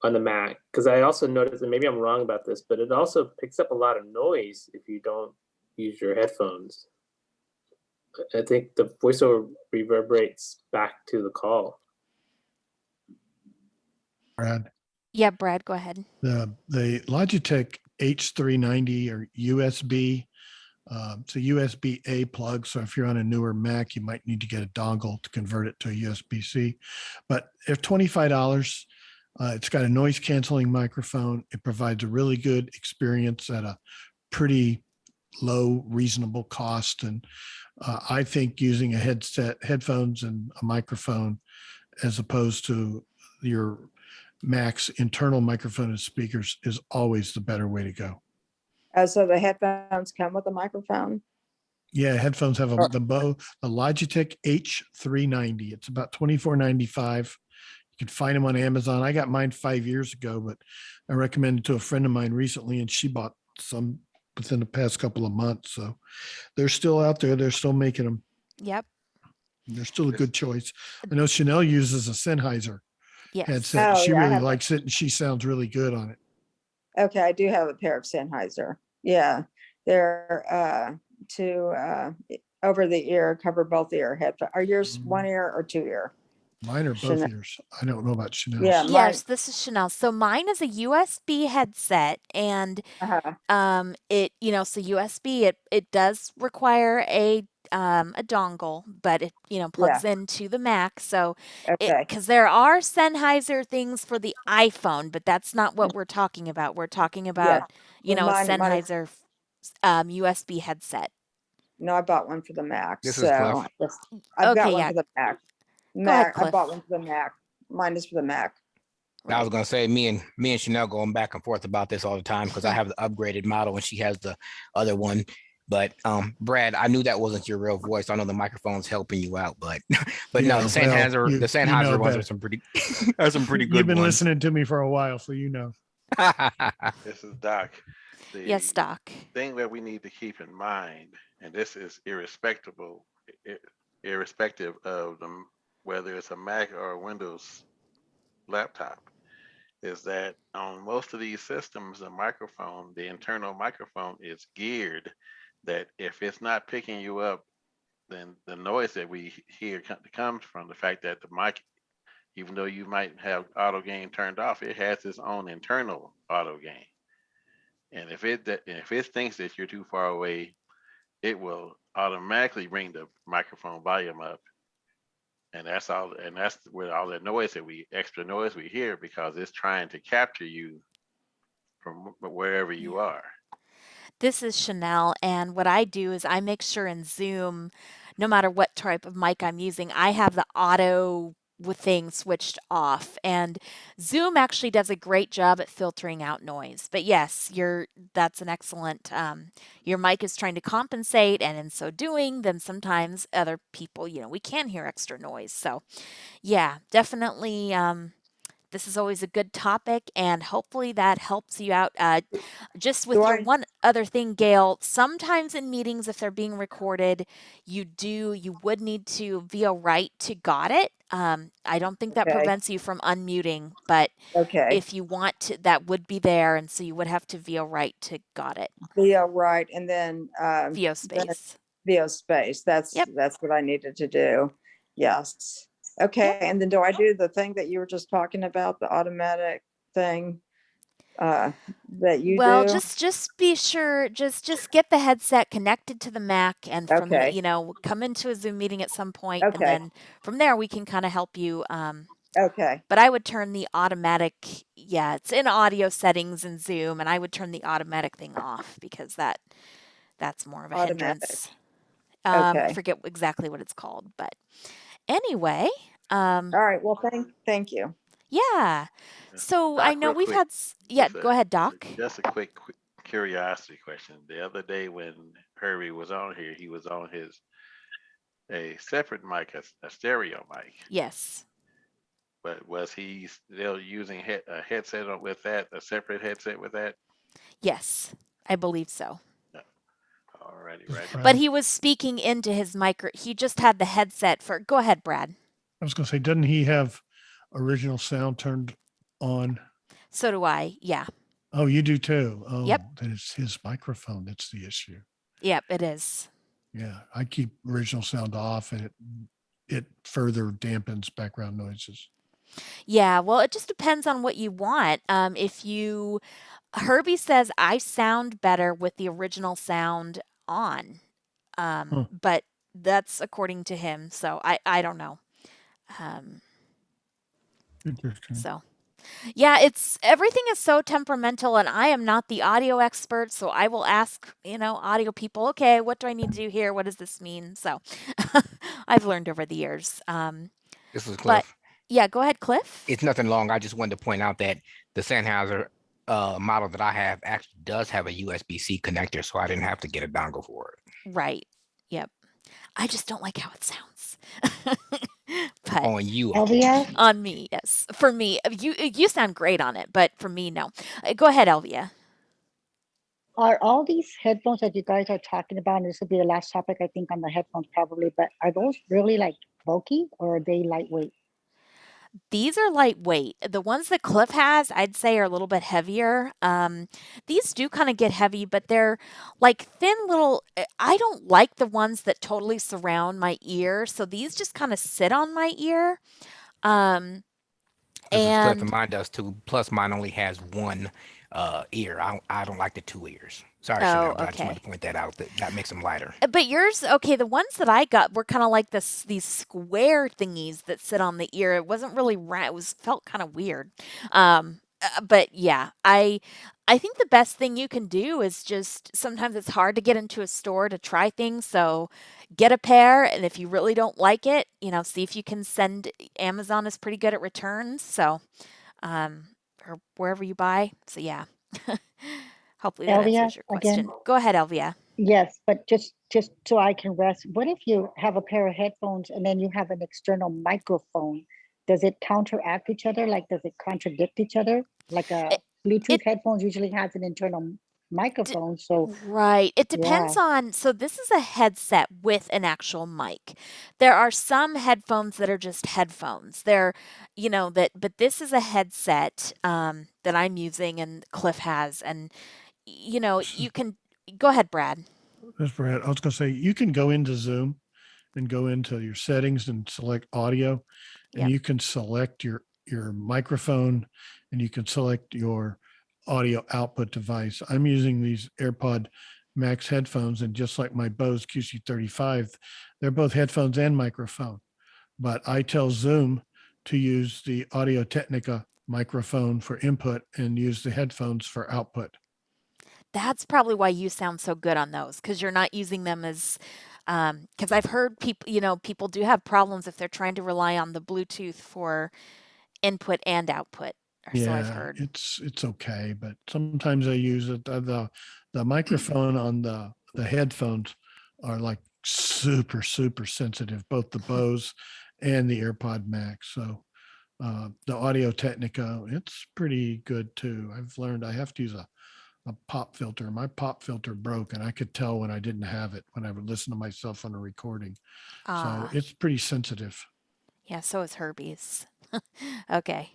Mac. Because I also noticed, and maybe I'm wrong about this, but it also picks up a lot of noise if you don't use your headphones. I think the voiceover reverberates back to the call. Brad? Yeah, Brad, go ahead. The Logitech H390 or USB, it's a USB-A plug. So if you're on a newer Mac, you might need to get a dongle to convert it to a USB-C. But if $25, it's got a noise canceling microphone. It provides a really good experience at a pretty low, reasonable cost. And I think using a headphones and a microphone, as opposed to your Mac's internal microphone and speakers, is always the better way to go. So the headphones come with a microphone? Yeah, headphones have the Logitech H390. It's about $24.95. You can find them on Amazon. I got mine 5 years ago, but I recommended to a friend of mine recently, and she bought some within the past couple of months. So they're still out there. They're still making them. Yep. They're still a good choice. I know Chanelle uses a Sennheiser Yes. headset. Oh, She yeah, I really have likes it, and she sounds really good on it. Okay, I do have a pair of Sennheiser. Yeah, they're to over the ear, cover both ear headphones. Are yours one ear or two ear? Mine are both Chanel. ears. I don't know about Chanel's. Yeah, mine. Yes, this is Chanelle. So mine is a USB headset, and it, you know, so USB, it does require a dongle, but it, you know, plugs into the Mac. So it, Okay. because there are Sennheiser things for the iPhone, but that's not what we're talking about. We're talking Yeah. about, you Well, know, a mine is, Sennheiser USB headset. no, I bought one for the Mac. This is Cliff. So I've got Okay, one yeah. for the Mac. Go ahead, I Cliff. bought one for the Mac. Mine is for the Mac. I was gonna say me and Chanelle going back and forth about this all the time because I have the upgraded model and she has the other one. But Brad, I knew that wasn't your real voice. I know the microphone's helping you out, but no, the Sennheiser ones are some pretty good You've been ones. listening to me for a while, so you know. This is Doc. Yes, Doc. Thing that we need to keep in mind, and this is irrespective of them, whether it's a Mac or a Windows laptop, is that on most of these systems, the internal microphone is geared that if it's not picking you up, then the noise that we hear comes from the fact that the mic, even though you might have auto gain turned off, it has its own internal auto gain. And if it thinks that you're too far away, it will automatically bring the microphone volume up. And that's where all that extra noise we hear, because it's trying to capture you from wherever you are. This is Chanelle, and what I do is I make sure in Zoom, no matter what type of mic I'm using, I have the auto thing switched off. And Zoom actually does a great job at filtering out noise. But yes, that's an excellent. Your mic is trying to compensate, and in so doing, then sometimes other people, you know, we can hear extra noise. So, yeah, definitely. This is always a good topic, and hopefully that helps you out. Just with your one other thing, Gail, sometimes in meetings, if they're being recorded, you would need to via right to got it. I don't think that prevents you from unmuting, but if you want to, that would be there, and so you would have to via right to got it. Via right, and then VO space. VO space. That's what I needed to do. Yes. Okay, and then do I do the thing that you were just talking about, the automatic thing that you do? Well, just be sure, just get the headset connected to the Mac, and from the, you know, come into a Zoom meeting at some point, and then from there we can kind of help you. But I would turn the automatic, it's in audio settings in Zoom, and I would turn the automatic thing off because that's more of a hindrance. I forget exactly what it's called, but anyway. All right. Well, thank you. Yeah. So Doc, I know real we've quick, had. Go ahead, Doc. Just a quick curiosity question. The other day when Herbie was on here, he was on a separate mic, a stereo mic. Yes. But was he still using a headset with that, a separate headset with that? Yes, I believe so. Alrighty, right. But he was speaking into his micro. He just had the headset for. Go ahead, Brad. I was going to say, doesn't he have original sound turned on? So do I. Yeah. Oh, you do too. Oh, yep. Then it's his microphone that's the issue. Yep, it is. Yeah, I keep original sound off, and it further dampens background noises. Yeah, well, it just depends on what you want. Herbie says I sound better with the original sound on, but that's according to him. So I don't know. Interesting. So, yeah, everything is so temperamental, and I am not the audio expert, so I will ask, audio people, okay, what do I need to do here? What does this mean? So I've learned over the years. This is Cliff. But yeah, go ahead, Cliff. It's nothing long. I just wanted to point out that the Sennheiser model that I have actually does have a USB-C connector, so I didn't have to get a dongle for it. Right. Yep. I just don't like how it sounds. But on you, Elvia? On me, yes. For me, you sound great on it, but for me, no. Go ahead, Elvia. Are all these headphones that you guys are talking about, and this will be the last topic, I think, on the headphones probably, but are those really like bulky or are they lightweight? These are lightweight. The ones that Cliff has, I'd say, are a little bit heavier. These do kind of get heavy, but they're like thin little. I don't like the ones that totally surround my ear, so these just kind of sit on my ear. Um, This is Cliff, and and mine does too. Plus, mine only has one ear. I don't like the two ears. Sorry, oh, Chanel, but I just wanted okay. to point that out. That makes them lighter. But yours, okay, the ones that I got were kind of like these square thingies that sit on the ear. It wasn't really round. It was felt kind of weird. But yeah, I think the best thing you can do is just sometimes it's hard to get into a store to try things, so get a pair, and if you really don't like it, see if you can send. Amazon is pretty good at returns, so um, or wherever you buy. So yeah. Hopefully that Elvia, answers your again, question. Go ahead, Elvia. yes, but just so I can rest, what if you have a pair of headphones and then you have an external microphone? Does it counteract each other? Like, does it contradict each other? Like a It, it Bluetooth headphones usually has an internal d- microphone, so right. It yeah. depends on. So this is a headset with an actual mic. There are some headphones that are just headphones. But this is a headset that I'm using and Cliff has, and you can go ahead, Brad. That's Brad. I was going to say, you can go into Zoom and go into your settings and select audio, and Yep. you can select your microphone, and you can select your audio output device. I'm using these AirPod Max headphones, and just like my Bose QC35, they're both headphones and microphone. But I tell Zoom to use the Audio Technica microphone for input and use the headphones for output. That's probably why you sound so good on those, because you're not using them as because I've heard people do have problems if they're trying to rely on the Bluetooth for input and output, or so I've Yeah, heard. it's okay, but sometimes I use it. The microphone on the headphones are like super sensitive, both the Bose and the AirPod Max. So the Audio Technica, it's pretty good too. I've learned I have to use a pop filter. My pop filter broke, and I could tell when I didn't have it when I would listen to myself on a recording. So Ah, it's pretty sensitive. yeah, so is Herbie's. Okay.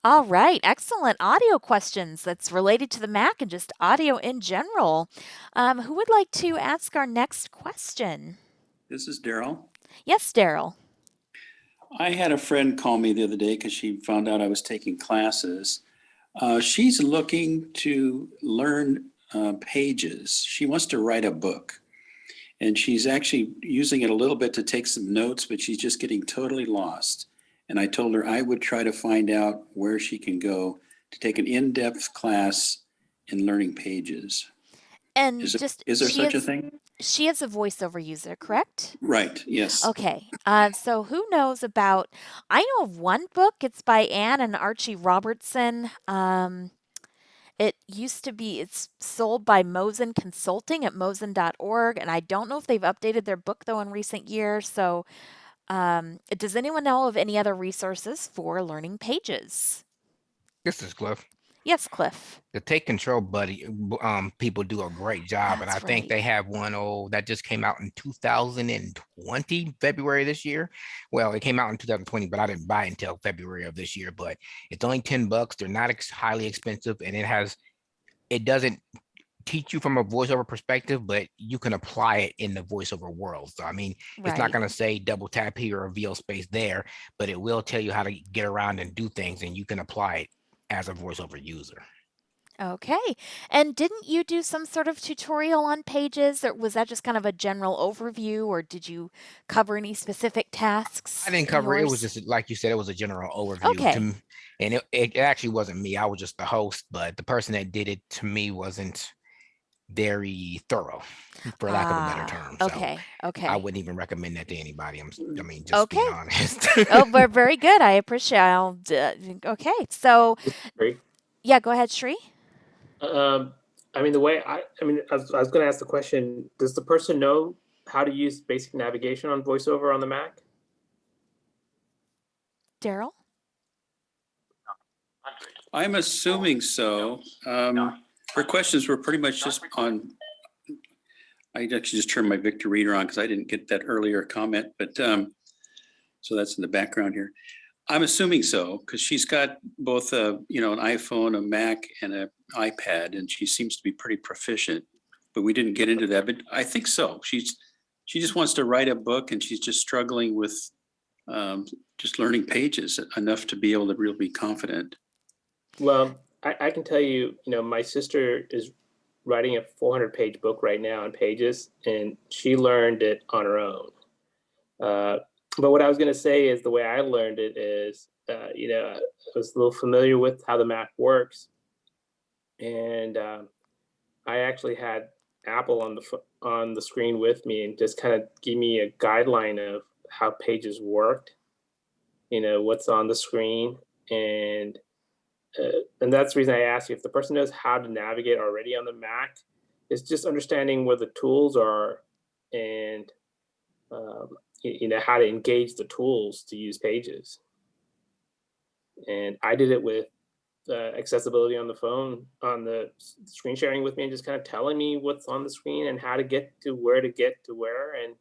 All right, excellent audio questions that's related to the Mac and just audio in general. Who would like to ask our next question? This is Daryl. Yes, Daryl. I had a friend call me the other day because she found out I was taking classes. She's looking to learn pages. She wants to write a book. And she's actually using it a little bit to take some notes, but she's just getting totally lost. And I told her I would try to find out where she can go to take an in-depth class in learning pages. And Is just there such a thing? she is a voiceover user, correct? Right, yes. Okay. So who knows about I know of one book. It's by Anne and Archie Robertson. It's sold by Mosen Consulting at mosen.org, and I don't know if they've updated their book though in recent years. So, does anyone know of any other resources for learning pages? This is Cliff. Yes, Cliff. The Take Control Buddy people do a great job, and I That's think right. they have one that just came out in 2020 February this year. Well, it came out in 2020, but I didn't buy it until February of this year. But it's only $10. They're not highly expensive, and it doesn't teach you from a voiceover perspective, but you can apply it in the voiceover world. So I mean, it's not Right. going to say double tap here or VO space there, but it will tell you how to get around and do things, and you can apply it as a voiceover user. Okay. And didn't you do some sort of tutorial on pages, or was that just kind of a general overview, or did you cover any specific tasks I didn't in cover it. It was yours? just like you said, it was a general overview to Okay. me. And it actually wasn't me. I was just the host, but the person that did it to me wasn't very thorough, for lack of a better term. So Okay. I Okay. wouldn't even recommend that to anybody. I mean, just being Okay. honest. Oh, we're very good. I appreciate. Okay. So, Great. yeah, go ahead, Shri. I mean, I was going to ask the question, does the person know how to use basic navigation on VoiceOver on the Mac? Daryl. I'm assuming so. Her questions were pretty much just on, I actually just turned my Victor Reader on because I didn't get that earlier comment, but so that's in the background here. I'm assuming so, because she's got both an iPhone, a Mac, and an iPad, and she seems to be pretty proficient. But we didn't get into that. But I think so. She just wants to write a book, and she's just struggling with just learning pages enough to be able to really be confident. Well, I can tell you, my sister is writing a 400-page book right now on Pages, and she learned it on her own. But what I was going to say is the way I learned it is, I was a little familiar with how the Mac works. And I actually had Apple on the screen with me and just kind of give me a guideline of how Pages worked, what's on the screen. And that's the reason I asked you, if the person knows how to navigate already on the Mac, it's just understanding where the tools are and how to engage the tools to use Pages. And I did it with accessibility on the phone, on the screen sharing with me, and just kind of telling me what's on the screen and how to get to where, and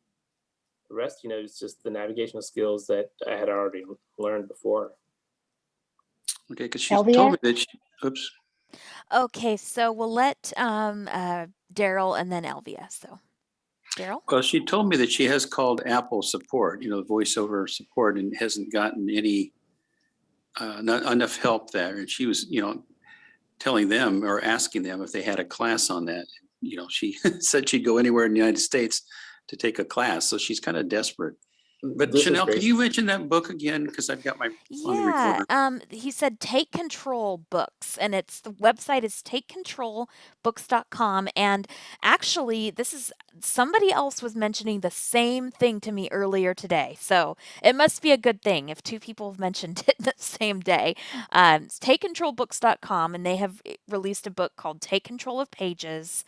the rest, is just the navigational skills that I had already learned before. Okay, because she told me that oops. Okay, so we'll let Daryl and then Elvia. So Daryl? Well, she told me that she has called Apple support, voiceover support, and hasn't gotten any not enough help there. And she was, telling them or asking them if they had a class on that. She said she'd go anywhere in the United States to take a class. So she's kind of desperate. But Chanelle, can you mention that book again? Because I've got my on the recorder. He said Take Control Books, and the website is takecontrolbooks.com. And actually, somebody else was mentioning the same thing to me earlier today. So it must be a good thing if two people have mentioned it the same day. It's takecontrolbooks.com, and they have released a book called Take Control of Pages.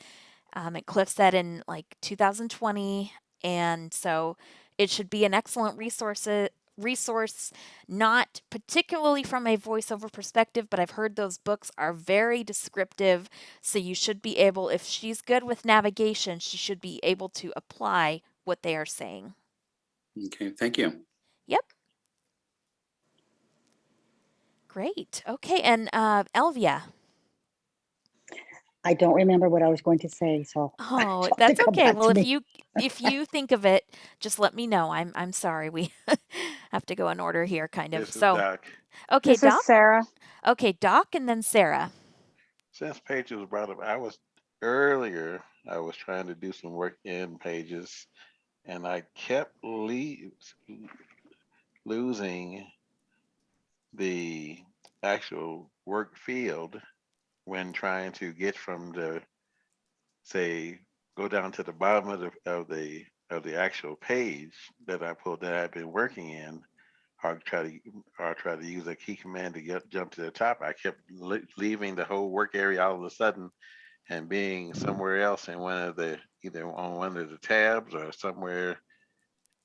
Cliff said in like 2020, and so it should be an excellent resource, not particularly from a voiceover perspective, but I've heard those books are very descriptive. So you should be able, if she's good with navigation, she should be able to apply what they are saying. Okay, thank you. Yep. Great. Okay, and Elvia. I don't remember what I was going to say, so that's okay. Well, if you think of it, just let me know. I'm sorry. We have to go in order here, kind of. This is Doc. Okay, this Doc. is Sarah. Okay, Doc, and then Sarah. Since Pages was brought up, I was trying to do some work in Pages, and I kept losing the actual work field when trying to get from go down to the bottom of the actual page that I've been working in, or try to use a key command to jump to the top. I kept leaving the whole work area all of a sudden and being somewhere else in either on one of the tabs or somewhere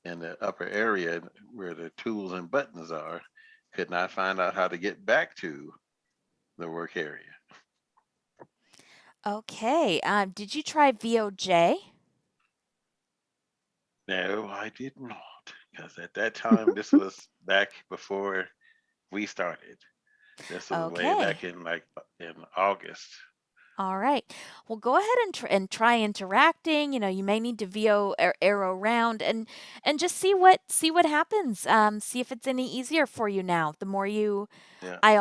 in the upper area where the tools and buttons are. Could not find out how to get back to the work area. Okay. Did you try VOJ? No, I did not. Because at that time, this was back before we started. This was way back in August. All right. Well, go ahead and try interacting. You may need to VO arrow around and just see what happens. See if it's any easier for you now. The more you, I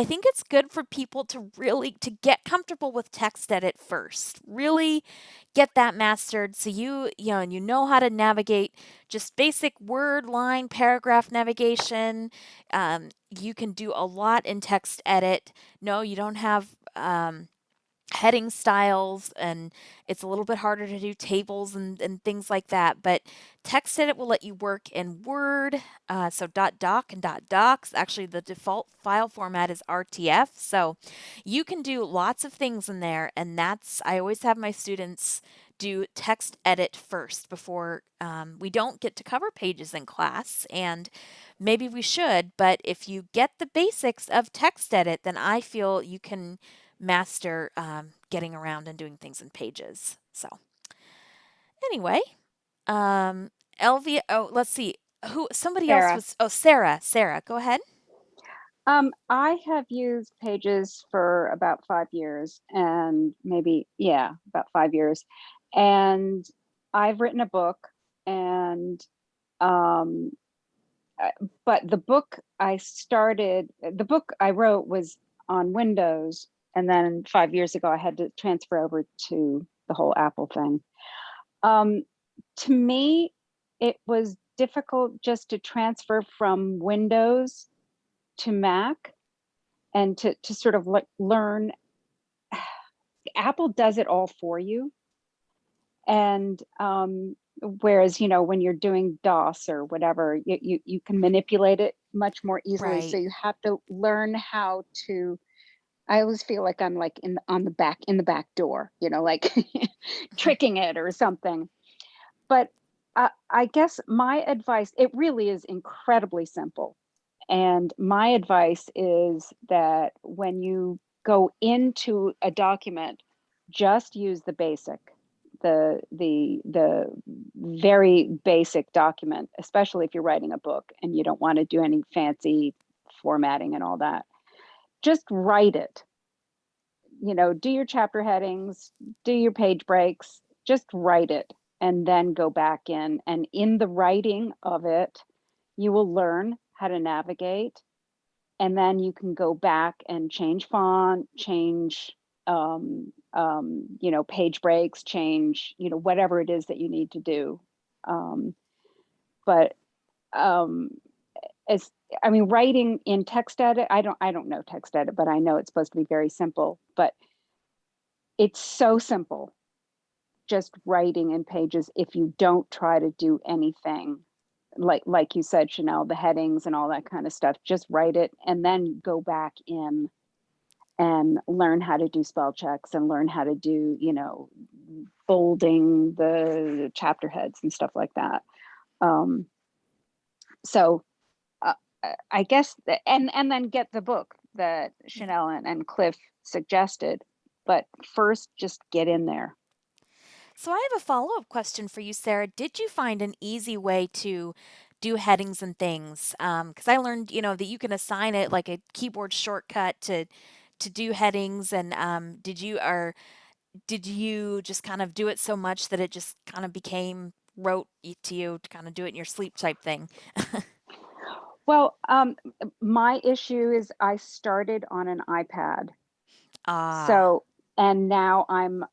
think it's good for people to really to get comfortable with text edit first. Really get that mastered, so you know how to navigate just basic word, line, paragraph navigation. You can do a lot in text edit. No, you don't have heading styles, and it's a little bit harder to do tables and things like that. But text edit will let you work in Word. So .doc and .docs. Actually, the default file format is RTF. So you can do lots of things in there. And I always have my students do text edit first before we don't get to cover Pages in class. And maybe we should, but if you get the basics of text edit, then I feel you can master getting around and doing things in Pages. So anyway, Elvia, oh, let's see. Somebody else Sarah. was, Sarah. Sarah, go ahead. I have used Pages for about 5 years and about 5 years. And I've written a book and but the book I wrote was on Windows, and then 5 years ago I had to transfer over to the whole Apple thing. To me, it was difficult just to transfer from Windows to Mac and to sort of learn. Apple does it all for you. And whereas, when you're doing DOS or whatever, you can manipulate it much more easily. So Right. you have to learn how to. I always feel like I'm like in the back door, like tricking it or something. But I guess my advice, it really is incredibly simple. And my advice is that when you go into a document, just use the basic, the very basic document, especially if you're writing a book and you don't want to do any fancy formatting and all that. Just write it. Do your chapter headings, do your page breaks, just write it and then go back in. And in the writing of it, you will learn how to navigate. And then you can go back and change font, change, page breaks, change, whatever it is that you need to do. But writing in text edit, I don't know text edit, but I know it's supposed to be very simple. But it's so simple, just writing in Pages. If you don't try to do anything, like you said, Chanelle, the headings and all that kind of stuff, just write it and then go back in and learn how to do spell checks and learn how to do, bolding the chapter heads and stuff like that. So I guess, and then get the book that Chanelle and Cliff suggested, but first just get in there. So I have a follow-up question for you, Sarah. Did you find an easy way to do headings and things? Because I learned, that you can assign it like a keyboard shortcut to do headings. And did you just kind of do it so much that it just kind of became rote to you to kind of do it in your sleep type thing? Well, my issue is I started on an iPad. So, and now I'm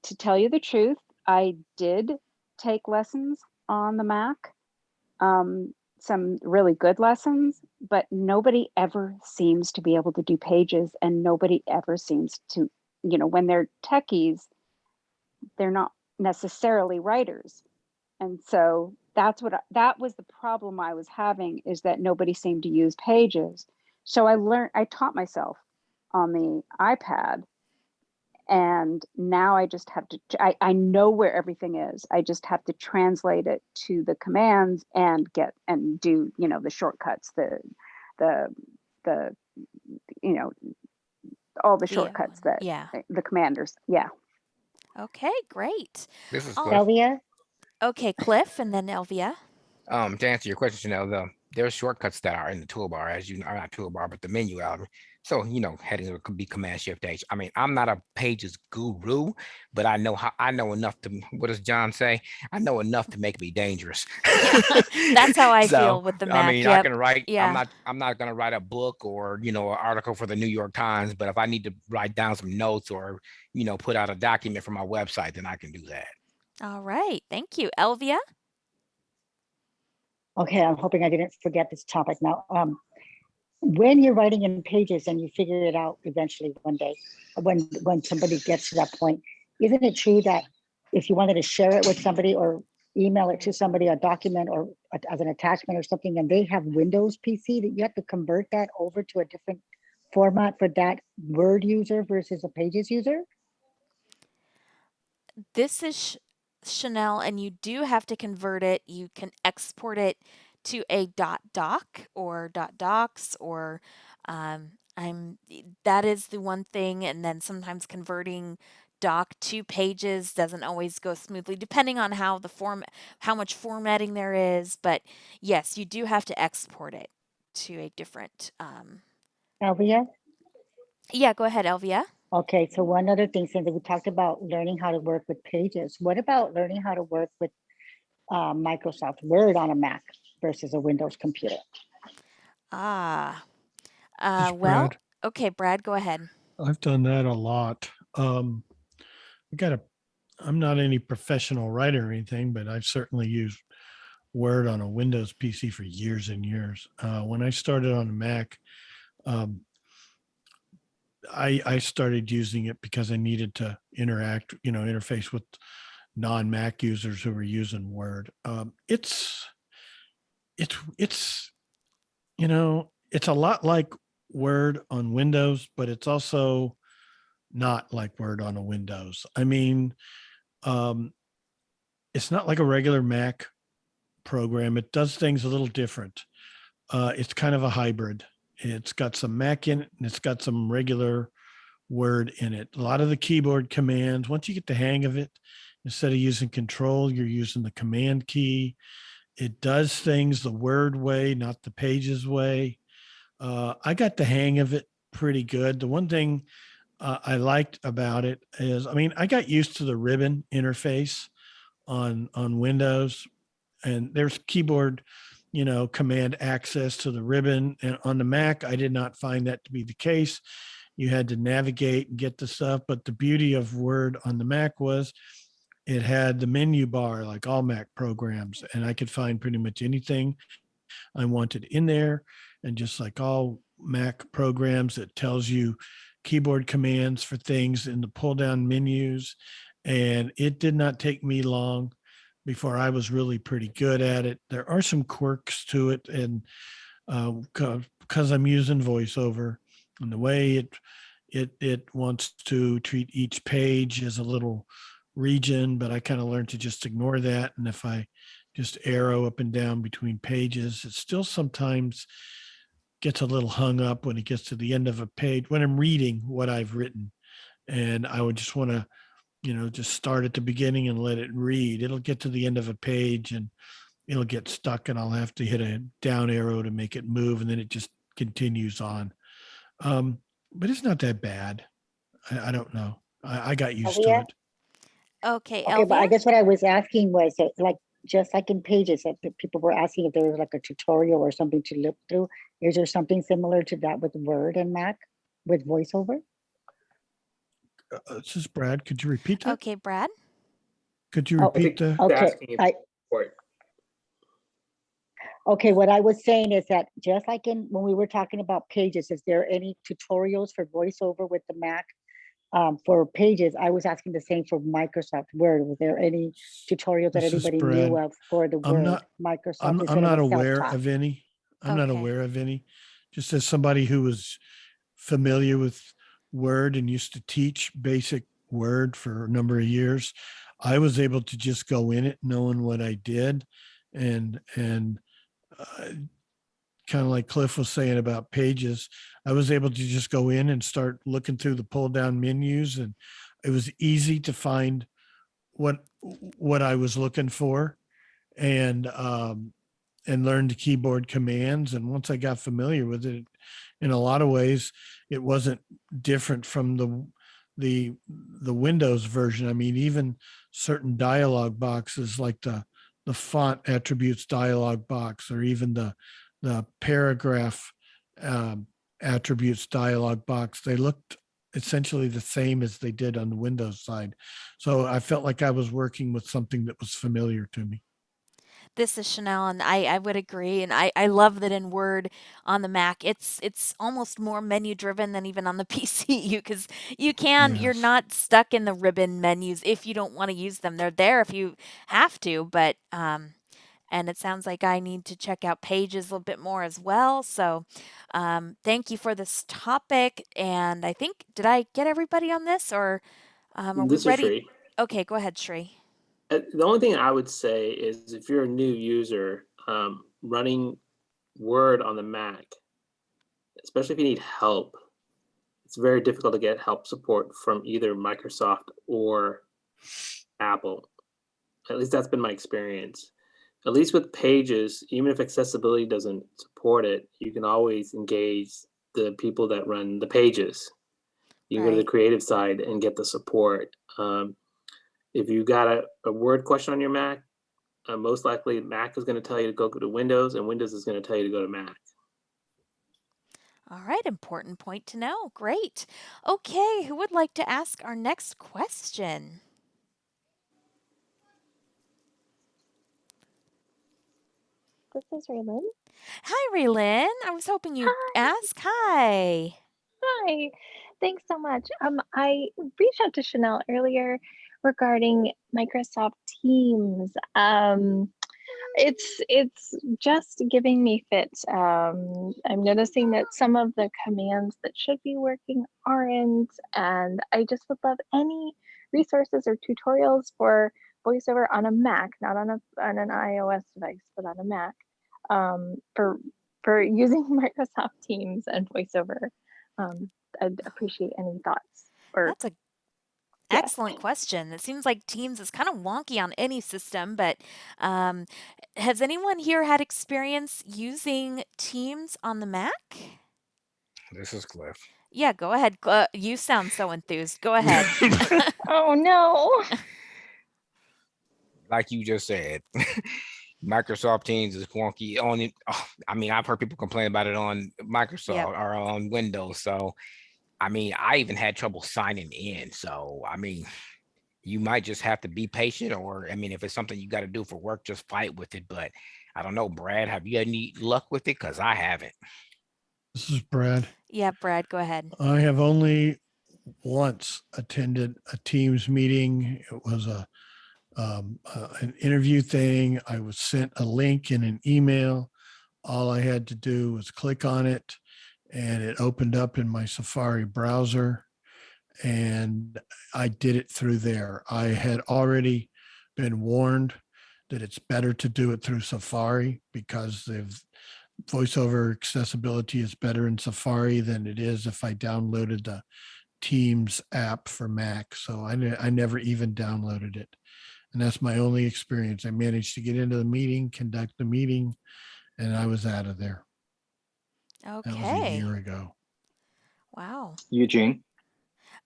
to tell you the truth, I did take lessons on the Mac, some really good lessons, but nobody ever seems to be able to do Pages, and nobody ever seems to, when they're techies, they're not necessarily writers. And so that was the problem I was having, is that nobody seemed to use Pages. So I taught myself on the iPad. And now I just have to, I know where everything is. I just have to translate it to the commands and do, the shortcuts, the all the shortcuts that the commanders. Yeah. Okay, great. This is Cliff. Elvia? Okay, Cliff, and then Elvia. To answer your question, Chanelle, there's shortcuts that are in the toolbar, as you are not toolbar, but the menu element. So, heading could be Command Shift H. I mean, I'm not a Pages guru, but I know enough to, what does John say? I know enough to make me dangerous. That's how I feel with the Mac. I mean, I can write, I'm not going to write a book or, an article for the New York Times, but if I need to write down some notes or, put out a document for my website, then I can do that. All right. Thank you. Elvia? Okay, I'm hoping I didn't forget this topic now. When you're writing in Pages and you figure it out eventually one day, when somebody gets to that point, isn't it true that if you wanted to share it with somebody or email it to somebody, a document or as an attachment or something, and they have Windows PC, that you have to convert that over to a different format for that Word user versus a Pages user? This is Chanelle, and you do have to convert it. You can export it to a .doc or .docs, or that is the one thing, and then sometimes converting doc to pages doesn't always go smoothly depending on how much formatting there is, but yes, you do have to export it to a different Elvia? Yeah, go ahead, Elvia. Okay, so one other thing, since we talked about learning how to work with pages, what about learning how to work with Microsoft Word on a Mac versus a Windows computer? Ah, This is well, Brad. okay, Brad, go ahead. I've done that a lot. I'm not any professional writer or anything, but I've certainly used Word on a Windows PC for years and years. When I started on a Mac, um, I started using it because I needed to interface with non-Mac users who were using Word. It's it's a lot like Word on Windows, but it's also not like Word on a Windows. I mean, um, it's not like a regular Mac program. It does things a little different. It's kind of a hybrid. It's got some Mac in it, and it's got some regular Word in it. A lot of the keyboard commands, once you get the hang of it, instead of using control, you're using the command key. It does things the Word way, not the Pages way. I got the hang of it pretty good. The one thing I liked about it is, I mean, I got used to the ribbon interface on Windows, and there's keyboard, command access to the ribbon. And on the Mac, I did not find that to be the case. You had to navigate and get the stuff. But the beauty of Word on the Mac was it had the menu bar like all Mac programs, and I could find pretty much anything I wanted in there. And just like all Mac programs, it tells you keyboard commands for things in the pull down menus. And it did not take me long before I was really pretty good at it. There are some quirks to it, and because I'm using VoiceOver and the way it wants to treat each page as a little region, but I kind of learned to just ignore that. And if I just arrow up and down between pages, it still sometimes gets a little hung up when it gets to the end of a page when I'm reading what I've written. And I would just want to, just start at the beginning and let it read. It'll get to the end of a page and it'll get stuck, and I'll have to hit a down arrow to make it move, and then it just continues on. But it's not that bad. I don't know. I got used to Elvia? it. Okay, Okay, but Elvia. I guess what I was asking was that, like, just like in Pages, that the people were asking if there was like a tutorial or something to look through. Is there something similar to that with Word and Mac with VoiceOver? This is Brad. Could you repeat that? Okay, Brad. Could you Oh, repeat the? okay. Asking if for it. Okay, what I was saying is that just like when we were talking about Pages, is there any tutorials for VoiceOver with the Mac for Pages? I was asking the same for Microsoft Word. Was there any tutorials that This is anybody knew Brad. of for the Word Microsoft I'm instead not of a aware self-taught? of any. I'm not Okay. aware of any. Just as somebody who was familiar with Word and used to teach basic Word for a number of years, I was able to just go in it knowing what I did, and kind of like Cliff was saying about Pages, I was able to just go in and start looking through the pull down menus, and it was easy to find what I was looking for, and learn the keyboard commands. And once I got familiar with it, in a lot of ways, it wasn't different from the Windows version. I mean, even certain dialog boxes like the font attributes dialog box, or even the paragraph attributes dialog box, they looked essentially the same as they did on the Windows side. So I felt like I was working with something that was familiar to me. This is Chanelle, and I would agree. And I love that in Word on the Mac, it's almost more menu driven than even on the PC. Because you're Yes. not stuck in the ribbon menus if you don't want to use them. They're there if you have to, but and it sounds like I need to check out Pages a little bit more as well. So thank you for this topic. And I think, did I get everybody on this, or are we This is ready? Sri. Okay, go ahead, Shri. The only thing I would say is if you're a new user, running Word on the Mac, especially if you need help it's very difficult to get help support from either Microsoft or Apple. At least that's been my experience. At least with Pages, even if accessibility doesn't support it, you can always engage the people that run the pages. You go to the creative side and get the support. If you got a word question on your Mac, most likely Mac is going to tell you to go to Windows, and Windows is going to tell you to go to Mac. All right, important point to know. Great. Okay, who would like to ask our next question? This is Raylyn. Hi, Raylyn. I was hoping you'd ask. Hi. Hi. Thanks so much. I reached out to Chanelle earlier regarding Microsoft Teams. It's just giving me fits. I'm noticing that some of the commands that should be working aren't, and I just would love any resources or tutorials for VoiceOver on a Mac, not on an iOS device, but on a Mac, for using Microsoft Teams and VoiceOver. I'd appreciate any thoughts. That's an excellent question. It seems like Teams is kind of wonky on any system, but has anyone here had experience using Teams on the Mac? This is Cliff. Yeah, go ahead. You sound so enthused. Go ahead. Oh, no. Like you just said, Microsoft Teams is wonky on it. I mean, I've heard people complain about it on Microsoft or on Windows. So, I mean, I even had trouble signing in. So, I mean, you might just have to be patient, or I mean, if it's something you got to do for work, just fight with it. But I don't know, Brad, have you had any luck with it? Because I haven't. This is Brad. Yeah, Brad, go ahead. I have only once attended a Teams meeting. It was an interview thing. I was sent a link in an email. All I had to do was click on it, and it opened up in my Safari browser, and I did it through there. I had already been warned that it's better to do it through Safari because the VoiceOver accessibility is better in Safari than it is if I downloaded the Teams app for Mac. So I never even downloaded it. And that's my only experience. I managed to get into the meeting, conduct the meeting, and I was out of there. Okay. That was a year ago. Wow. Eugene?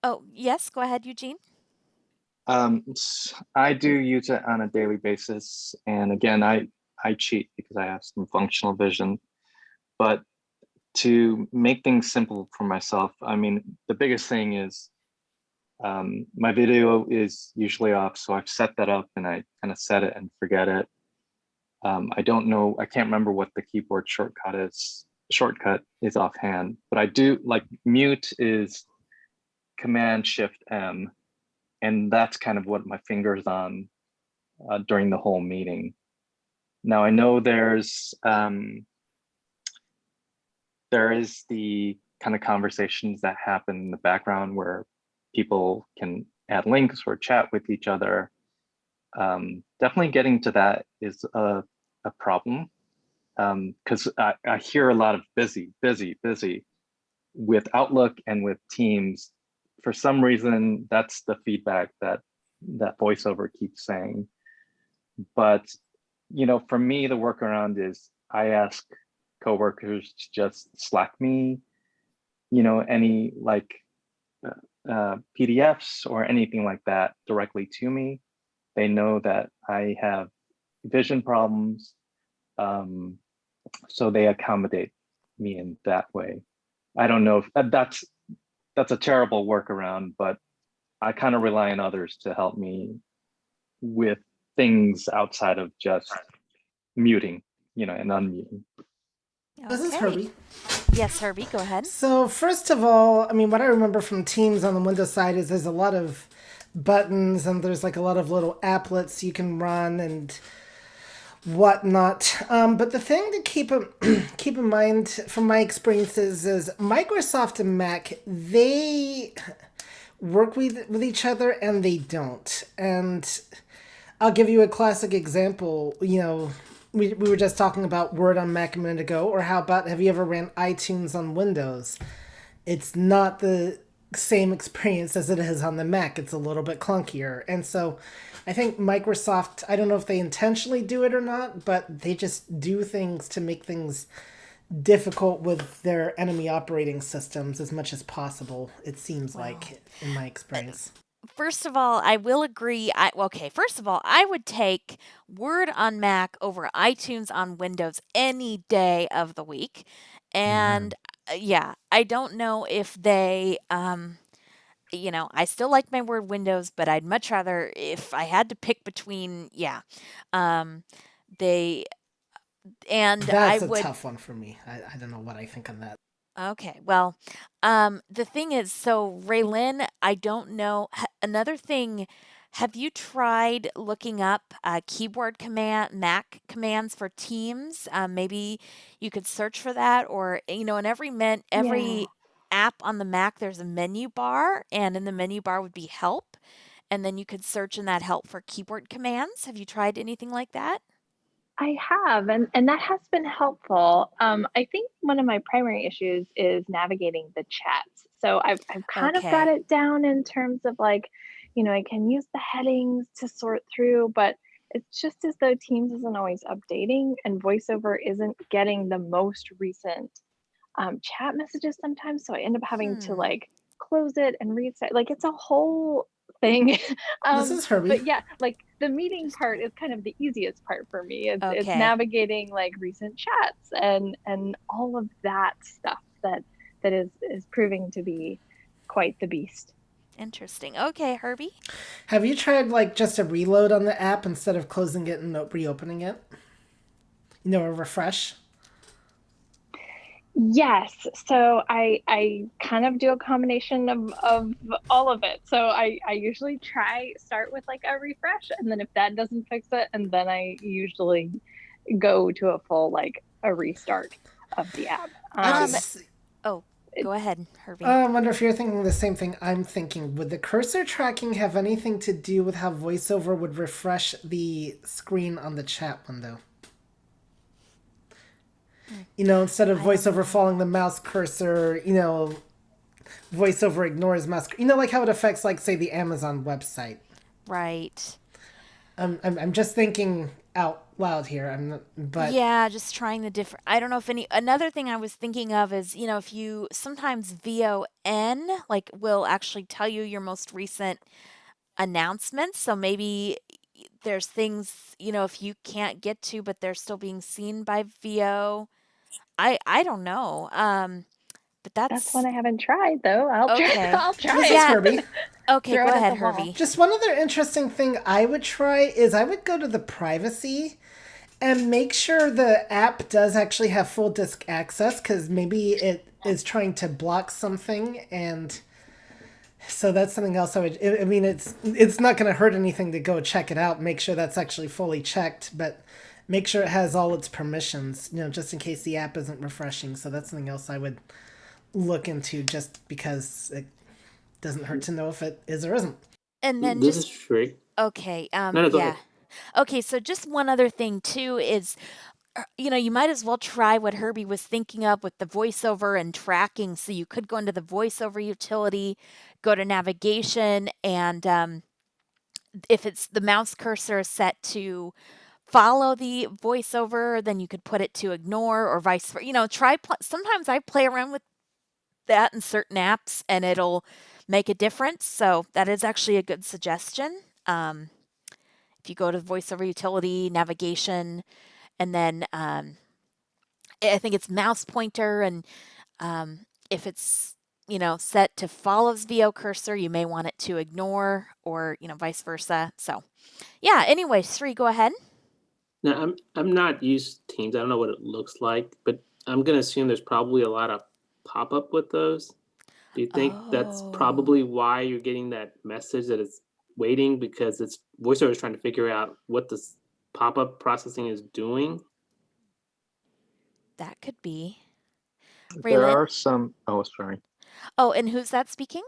Oh, yes, go ahead, Eugene. I do use it on a daily basis. And again, I cheat because I have some functional vision. But to make things simple for myself, I mean, the biggest thing is my video is usually off. So I've set that up and I kind of set it and forget it. I don't know, I can't remember what the keyboard shortcut is offhand, but I do like mute is Command Shift M, and that's kind of what my finger's on during the whole meeting. Now I know there is the kind of conversations that happen in the background where people can add links or chat with each other. Definitely getting to that is a problem because I hear a lot of busy with Outlook and with Teams. For some reason, that's the feedback that VoiceOver keeps saying. But, you know, for me, the workaround is I ask coworkers to just Slack me, you know, any like PDFs or anything like that directly to me. They know that I have vision problems, so they accommodate me in that way. I don't know if that's a terrible workaround, but I kind of rely on others to help me with things outside of just muting, you know, and unmuting. This is Herbie. Yes, Herbie, go ahead. So first of all, I mean, what I remember from Teams on the Windows side is there's a lot of buttons and there's like a lot of little applets you can run and whatnot. But the thing to keep in mind from my experiences is Microsoft and Mac, they work with each other and they don't. And I'll give you a classic example. You know, we were just talking about Word on Mac a minute ago, or how about have you ever ran iTunes on Windows? it's not the same experience as it is on the Mac. It's a little bit clunkier. And so I think Microsoft, I don't know if they intentionally do it or not, but they just do things to make things difficult with their enemy operating systems as much as possible, it seems like, in my experience. First of all, I will agree. Okay, first of all, I would take Word on Mac over iTunes on Windows any day of the week. And yeah, I don't know if they, I still like my Word Windows, but I'd much rather, if I had to pick between, um, they, and I That's a would. tough one for me. I don't know what I think on that. Okay. Well, the thing is, so Raylin, I don't know. Another thing, have you tried looking up keyboard command Mac commands for Teams? Maybe you could search for that, or in Yeah. every app on the Mac, there's a menu bar, and in the menu bar would be help, and then you could search in that help for keyboard commands. Have you tried anything like that? I have, and that has been helpful. I think one of my primary issues is navigating the chats. So I've kind of got Okay. it down in terms of like, I can use the headings to sort through, but it's just as though Teams isn't always updating and VoiceOver isn't getting the most recent chat messages sometimes. So I end up having to Hmm. like close it and reset. Like it's a whole thing. This is Herbie. But yeah, like the meeting part is kind of the easiest part for me. It's Okay. navigating like recent chats and all of that stuff that is proving to be quite the beast. Interesting. Okay, Herbie. Have you tried like just a reload on the app instead of closing it and reopening it? A refresh? Yes. So I kind of do a combination of all of it. So I usually start with like a refresh, and then if that doesn't fix it, and then I usually go to a full like a restart of the app. Oh, go ahead, Herbie. I wonder if you're thinking the same thing I'm thinking. Would the cursor tracking have anything to do with how VoiceOver would refresh the screen on the chat window? Instead of VoiceOver following the mouse cursor, VoiceOver ignores mouse. Like how it affects, like, say, the Amazon website. Right. I'm just thinking out loud here. Yeah, just trying the different. I don't know if another thing I was thinking of is, if you sometimes VON will actually tell you your most recent announcements. So maybe there's things, if you can't get to, but they're still being seen by VO. I don't know. But That's one I haven't tried though. I'll okay. I'll try This it. is Herbie. Okay, Throw go it at ahead, the wall. Herbie. Just one other interesting thing I would try is I would go to the privacy and make sure the app does actually have full disk access, because maybe it is trying to block something, and so that's something else I would. I mean, it's not going to hurt anything to go check it out, make sure that's actually fully checked, but make sure it has all its permissions, just in case the app isn't refreshing. So that's something else I would look into, just because it doesn't hurt to know if it is or isn't. And then This is Shrek. okay, No, go yeah. ahead. Okay, so just one other thing too is, you might as well try what Herbie was thinking of with the voiceover and tracking. So you could go into the voiceover utility, go to navigation, and if it's the mouse cursor is set to follow the voiceover, then you could put it to ignore or vice versa. Sometimes I play around with that in certain apps and it'll make a difference. So that is actually a good suggestion. If you go to voiceover utility, navigation, and then I think it's mouse pointer, and if it's set to follows VO cursor, you may want it to ignore, or vice versa. So yeah. Anyway, Sri, go ahead. Now I'm not used to Teams. I don't know what it looks like, but I'm gonna assume there's probably a lot of pop up with those. Do you think that's probably why you're getting that message that it's waiting, because it's VoiceOver is trying to figure out what this pop up processing is doing? That could be. There Raylan? are some. Oh, sorry. Oh, and who's that speaking?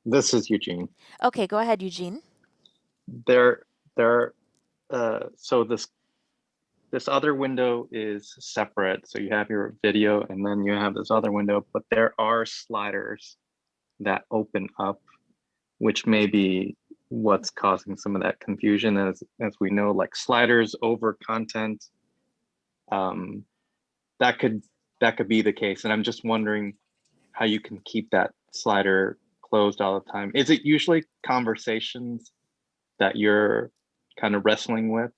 This is Eugene. Okay, go ahead, Eugene. There. So this this other window is separate. So you have your video and then you have this other window, but there are sliders that open up, which may be what's causing some of that confusion. As we know, like sliders over content, that could be the case. And I'm just wondering how you can keep that slider closed all the time. Is it usually conversations that you're kind of wrestling with?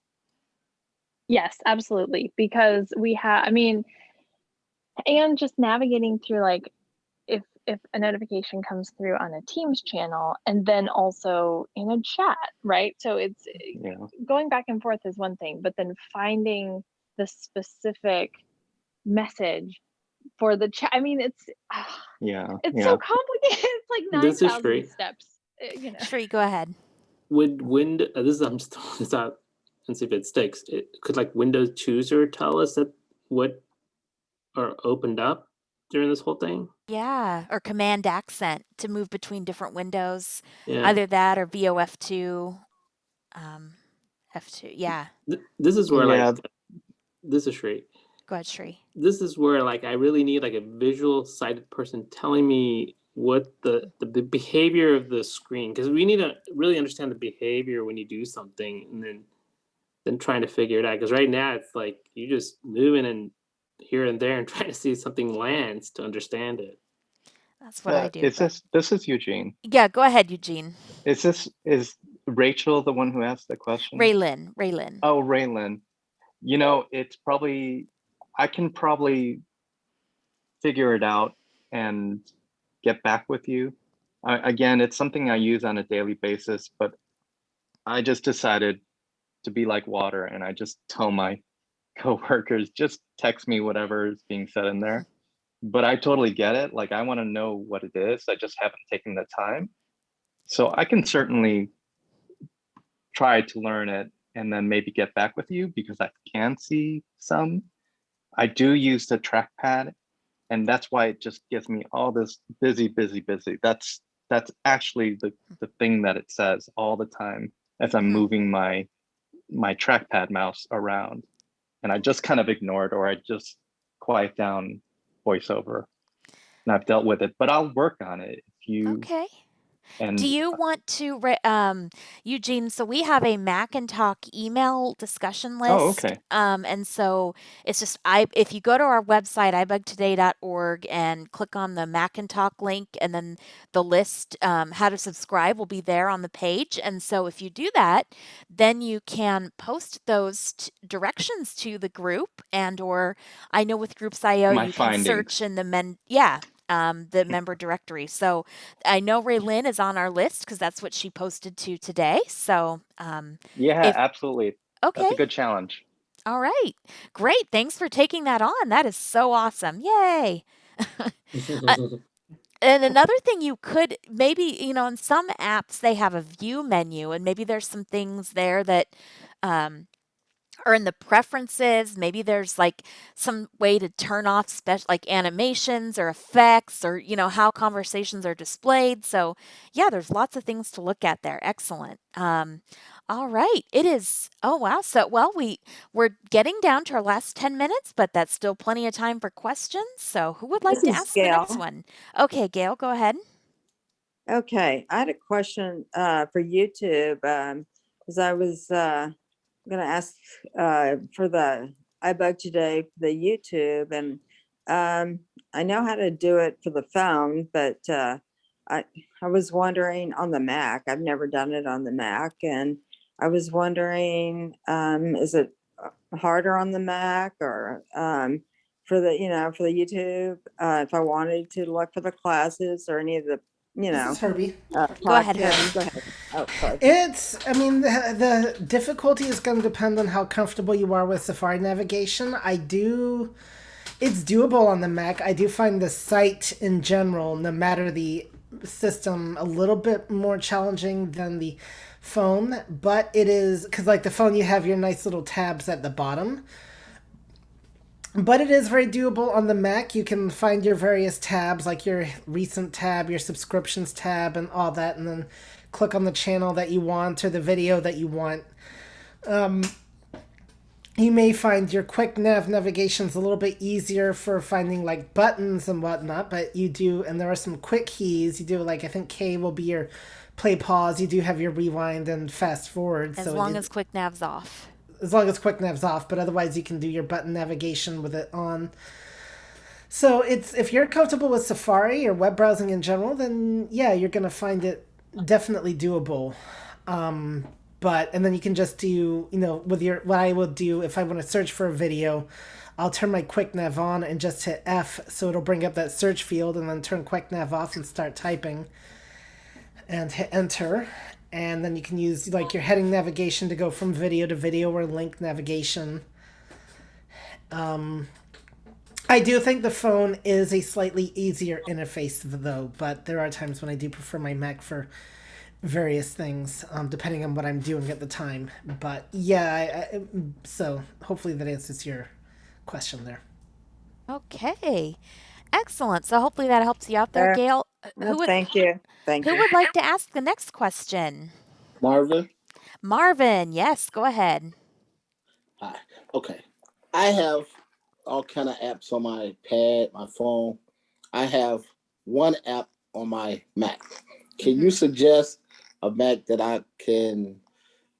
Yes, absolutely. Because we have, I mean, and just navigating through like if a notification comes through on a Teams channel and then also in a chat, right? So it's going back and forth is one thing, but then finding the specific message for the chat. I mean, it's so complicated. It's like This is 9,000 free. steps. You know. Shree, go ahead. Would this is I'm just throwing this out and see if it sticks. Could like Windows Chooser tell us that what are opened up during this whole thing? Yeah, or Command Accent to move between different windows. Yeah. Either that or VOF2, F2. Yeah. This is where like this is Shree. Go ahead, Shree. This is where like I really need like a visual sighted person telling me what the behavior of the screen, because we need to really understand the behavior when you do something, and then trying to figure it out. Because right now it's like you just moving and here and there and trying to see if something lands to understand it. That's what I do. This is Eugene. Yeah, go ahead, Eugene. Is Rachel the one who asked the question? Raylyn. Oh, Raylyn. You know, it's probably, I can probably figure it out and get back with you. Again, it's something I use on a daily basis, but I just decided to be like water, and I just tell my coworkers, just text me whatever is being said in there. But I totally get it. Like, I want to know what it is. I just haven't taken the time. So I can certainly try to learn it and then maybe get back with you, because I can see some. I do use the trackpad, and that's why it just gives me all this busy. That's actually the thing that it says all the time as I'm moving my trackpad mouse around. And I just kind of ignore it, or I just quiet down voiceover. And I've dealt with it, but I'll work on it if you. Okay. And do you want to, Eugene? So we have a Mac and Talk email discussion list. Oh, okay. And so it's just if you go to our website ibugtoday.org and click on the Mac and Talk link, and then the list, how to subscribe, will be there on the page. And so if you do that, then you can post those directions to the group, or I know with Groups.io you can search in the the member directory. So I know Raylyn is on our list because that's what she posted to today. So absolutely. Okay. That's a good challenge. All right. Great. Thanks for taking that on. That is so awesome. Yay. And another thing you could maybe, in some apps, they have a view menu, and maybe there's some things there that or in the preferences, maybe there's like some way to turn off like animations or effects, or how conversations are displayed. So yeah, there's lots of things to look at there. Excellent. All right, it is. Oh wow. So we're getting down to our last 10 minutes, but that's still plenty of time for questions. So who would like to ask the next one? Okay, Gail, go ahead. Okay, I had a question for YouTube, because I was going to ask for the iBUG today for the YouTube, and I know how to do it for the phone, but I was wondering on the Mac. I've never done it on the Mac, and I was wondering, is it harder on the Mac, or for the YouTube, if I wanted to look for the classes or any of the This is Herbie. Go ahead, Herbie. Go ahead. Oh, sorry. The difficulty is going to depend on how comfortable you are with Safari navigation. It's doable on the Mac. I do find the site in general, no matter the system, a little bit more challenging than the phone, but it is, because like the phone, you have your nice little tabs at the bottom. But it is very doable on the Mac. You can find your various tabs, like your recent tab, your subscriptions tab, and all that, and then click on the channel that you want or the video that you want. you may find your quick navigation's a little bit easier for finding like buttons and whatnot, but you do, and there are some quick keys. You do like, I think K will be your play pause. You do have your rewind and fast forward. As long as quick nav's off. As long as quick nav's off, but otherwise you can do your button navigation with it on. So it's, if you're comfortable with Safari or web browsing in general, then yeah, you're gonna find it definitely doable. But and then you can just do, with your, what I will do if I want to search for a video, I'll turn my quick nav on and just hit F, so it'll bring up that search field, and then turn quick nav off and start typing and hit enter. And then you can use like your heading navigation to go from video to video, or link navigation. I do think the phone is a slightly easier interface though, but there are times when I do prefer my Mac for various things, depending on what I'm doing at the time. But yeah, so hopefully that answers your question there. Okay. Excellent. So hopefully that helps you out there, Gail. Thank you. Who would like to ask the next question? Marvin? Marvin, yes, go ahead. Hi. Okay. I have all kind of apps on my pad, my phone. I have one app on my Mac. Can you suggest a Mac that I can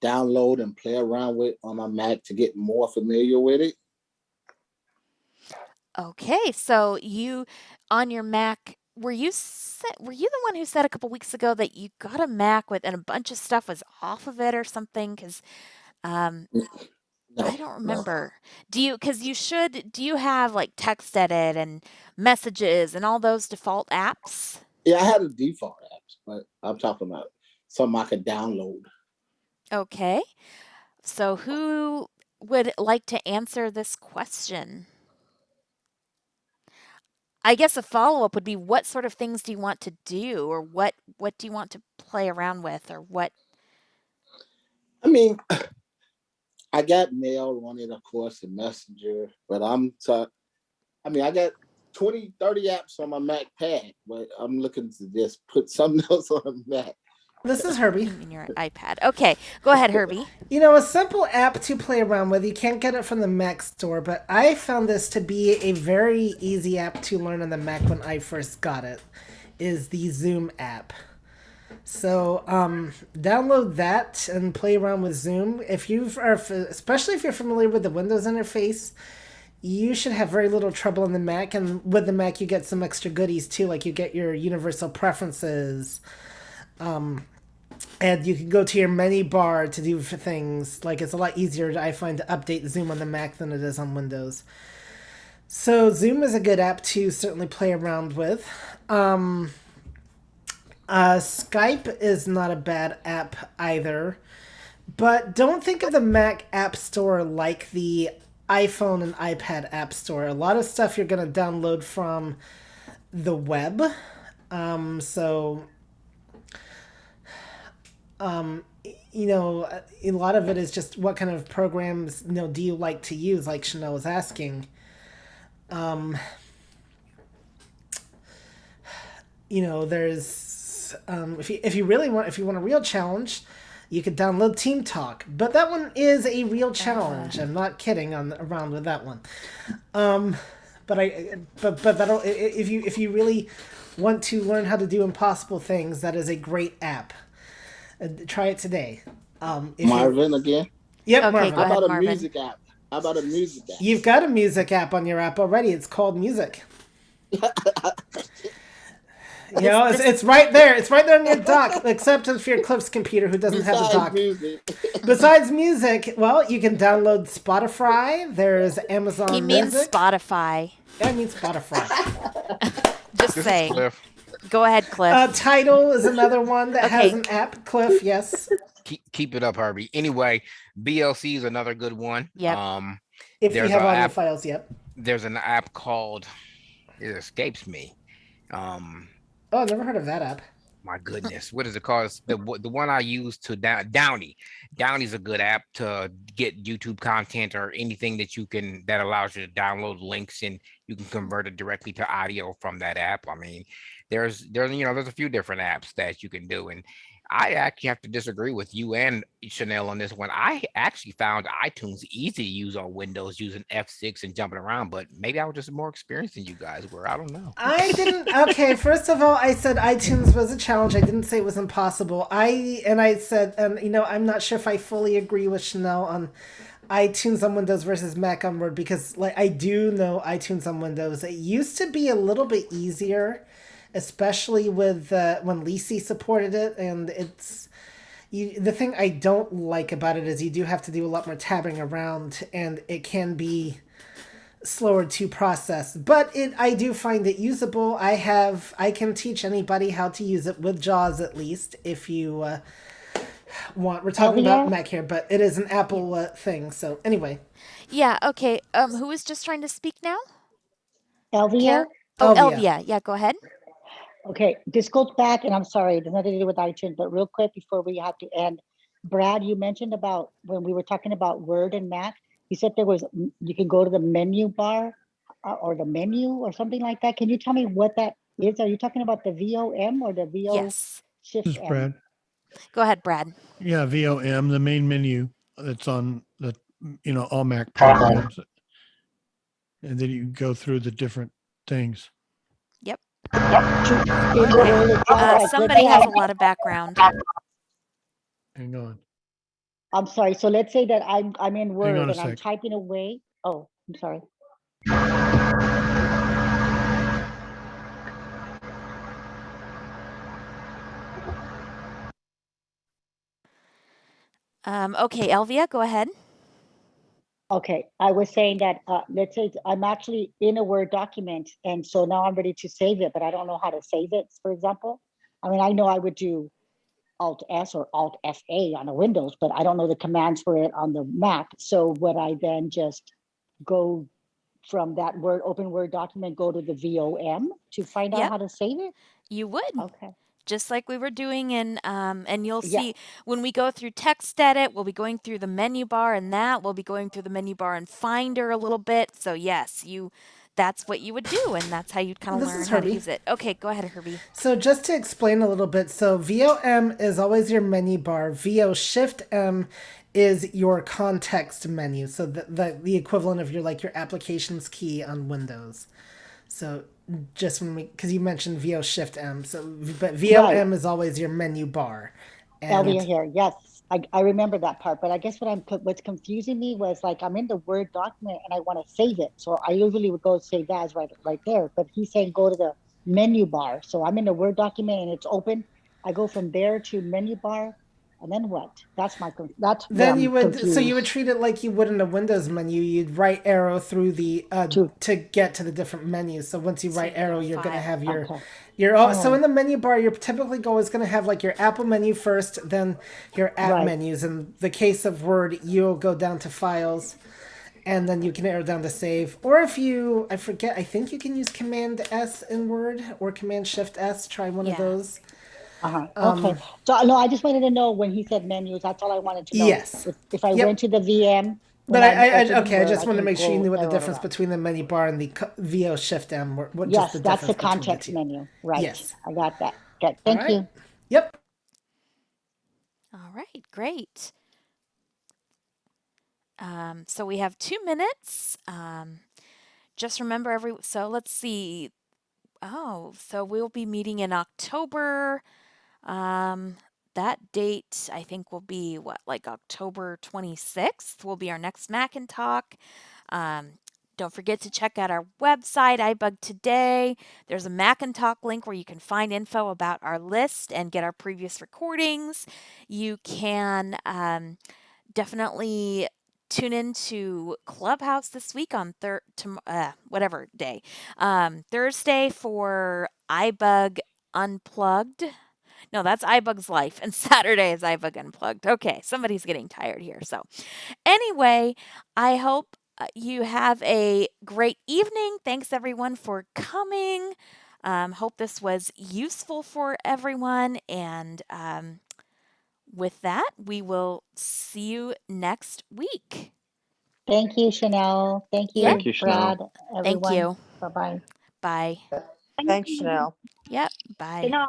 download and play around with on my Mac to get more familiar with it? Okay, so you, on your Mac, were you the one who said a couple weeks ago that you got a Mac with and a bunch of stuff was off of it or something? Because I don't remember. Do you have like text edit and messages and all those default apps? Yeah, I had the default apps, but I'm talking about some I could download. Okay. So who would like to answer this question? I guess a follow-up would be, what sort of things do you want to do, or what do you want to play around with, or what? I mean, I got mail on it, of course, and Messenger, but I got 20, 30 apps on my Mac pad, but I'm looking to just put something else on the Mac. This is Herbie. In your iPad. Okay, go ahead, Herbie. A simple app to play around with. You can't get it from the Mac store, but I found this to be a very easy app to learn on the Mac when I first got it, is the Zoom app. So download that and play around with Zoom. Especially if you're familiar with the Windows interface, you should have very little trouble on the Mac. And with the Mac, you get some extra goodies too, like you get your universal preferences. And you can go to your menu bar to do things. Like, it's a lot easier, I find, to update Zoom on the Mac than it is on Windows. So Zoom is a good app to certainly play around with. Skype is not a bad app either. But don't think of the Mac App Store like the iPhone and iPad App Store. A lot of stuff you're going to download from the web. A lot of it is just what kind of programs, do you like to use, like Chanelle was asking. There's if you want a real challenge, you could download Team Talk, but that one is a real challenge. I'm not kidding around with that one. But that'll, if you really want to learn how to do impossible things, that is a great app. Try it today. Marvin again? Yep, Okay, Marvin. go ahead, How about a Marvin. music app? How about a music app? You've got a music app on your app already. It's called Music. It's right there. It's right there on your dock, except if you're Cliff's computer, who doesn't have the dock. Music. Besides music, well, you can download Spotify. There's Amazon He means Music. Spotify. I mean Spotify. Just saying. Go ahead, Cliff. Tidal is another one that has an app. Cliff, yes. Keep it up, Herbie. Anyway, BLC is another good one. Yep. If you have audio files, yep. There's an app called, it escapes me. Oh, I've never heard of that app. My goodness, what is it called? The one I use to Downy. Downy's a good app to get YouTube content or anything that allows you to download links and you can convert it directly to audio from that app. I mean, there's a few different apps that you can do, and I actually have to disagree with you and Chanel on this one. I actually found iTunes easy to use on Windows using F6 and jumping around, but maybe I was just more experienced than you guys were. I don't know. I didn't. Okay, first of all, I said iTunes was a challenge. I didn't say it was impossible. I said, and I'm not sure if I fully agree with Chanel on iTunes on Windows versus Mac on Word, because like I do know iTunes on Windows. It used to be a little bit easier, especially with when Lisi supported it, and it's. The thing I don't like about it is you do have to do a lot more tabbing around, and it can be slower to process. But I do find it usable. I can teach anybody how to use it with JAWS at least if you want. We're talking about Mac here, but it is an Apple thing. So anyway. Yeah. Okay. Who was just trying to speak now? Elvia? Elvia. Yeah, go ahead. Okay, this goes back, and I'm sorry, it has nothing to do with iTunes, but real quick before we have to end, Brad, you mentioned about when we were talking about Word and Mac, you said you can go to the menu bar or the menu or something like that. Can you tell me what that is? Are you talking about the VOM or the VO Yes. Shift This is M? Brad. Go ahead, Brad. Yeah, VOM, the main menu that's on the all Mac programs, and then you go through the different things. Yep. Okay. Somebody has a lot of background. Hang on. I'm sorry. So let's say that I'm in Word and sec. I'm typing away. Oh, I'm sorry. Okay, Elvia, go ahead. Okay, I was saying that let's say I'm actually in a Word document, and so now I'm ready to save it, but I don't know how to save it, for example. I mean, I know I would do Alt S or Alt FA on a Windows, but I don't know the commands for it on the Mac. So would I then just go from that open Word document, go to the VOM to find out how to save it? You would. Okay. Just like we were doing and you'll see when we go through text edit, we'll be going through the menu bar and we'll be going through the menu bar and Finder a little bit. So yes, that's what you would do, and that's how you'd kind of learn how to use it. Okay, go ahead, Herbie. So just to explain a little bit, so VOM is always your menu bar. VO Shift M is your context menu. So the equivalent of your applications key on Windows. So just because you mentioned VO Shift M, but VOM is always your menu bar. Elvia here, yes, I remember that part. But I guess what's confusing me was like I'm in the Word document and I want to save it, so I usually would go save as right there. But he's saying go to the menu bar, so I'm in the Word document and it's open. I go from there to menu bar. And then what? Then you would confused. So you would treat it like you would in a Windows menu. You'd right arrow through the to get to the different menus. So once you right arrow, you're going to have so in the menu bar, you're typically always going to have like your Apple menu first, then your app menus. In the case of Word, you'll go down to Files, and then you can arrow down to Save. Or if I think you can use Command S in Word or Command Shift S. Try one of those. Okay. So no, I just wanted to know when he said menus. That's all I wanted to know. Yes. If I went to the VM. But I just wanted to make sure you knew what the difference between the menu bar and the VO Shift M were. Yes, that's the context menu. Right. Yes. I got that. Okay. Thank you. Yep. All right. Great. So we have 2 minutes. Just remember so let's see. So we'll be meeting in October. That date I think will be October 26th will be our next Mac and Talk. Don't forget to check out our website, iBUG Today. There's a Mac and Talk link where you can find info about our list and get our previous recordings. You can definitely tune into Clubhouse this week on whatever day. Thursday for iBUG Unplugged. No, that's iBug's Life, and Saturday is iBug Unplugged. Okay, somebody's getting tired here. So anyway, I hope you have a great evening. Thanks, everyone, for coming. Hope this was useful for everyone. And with that, we will see you next week. Thank you, Chanelle. Thank you, Brad. Everyone. Thank you. Bye-bye. Bye. Thanks, Chanelle. Yep. Bye. Good night.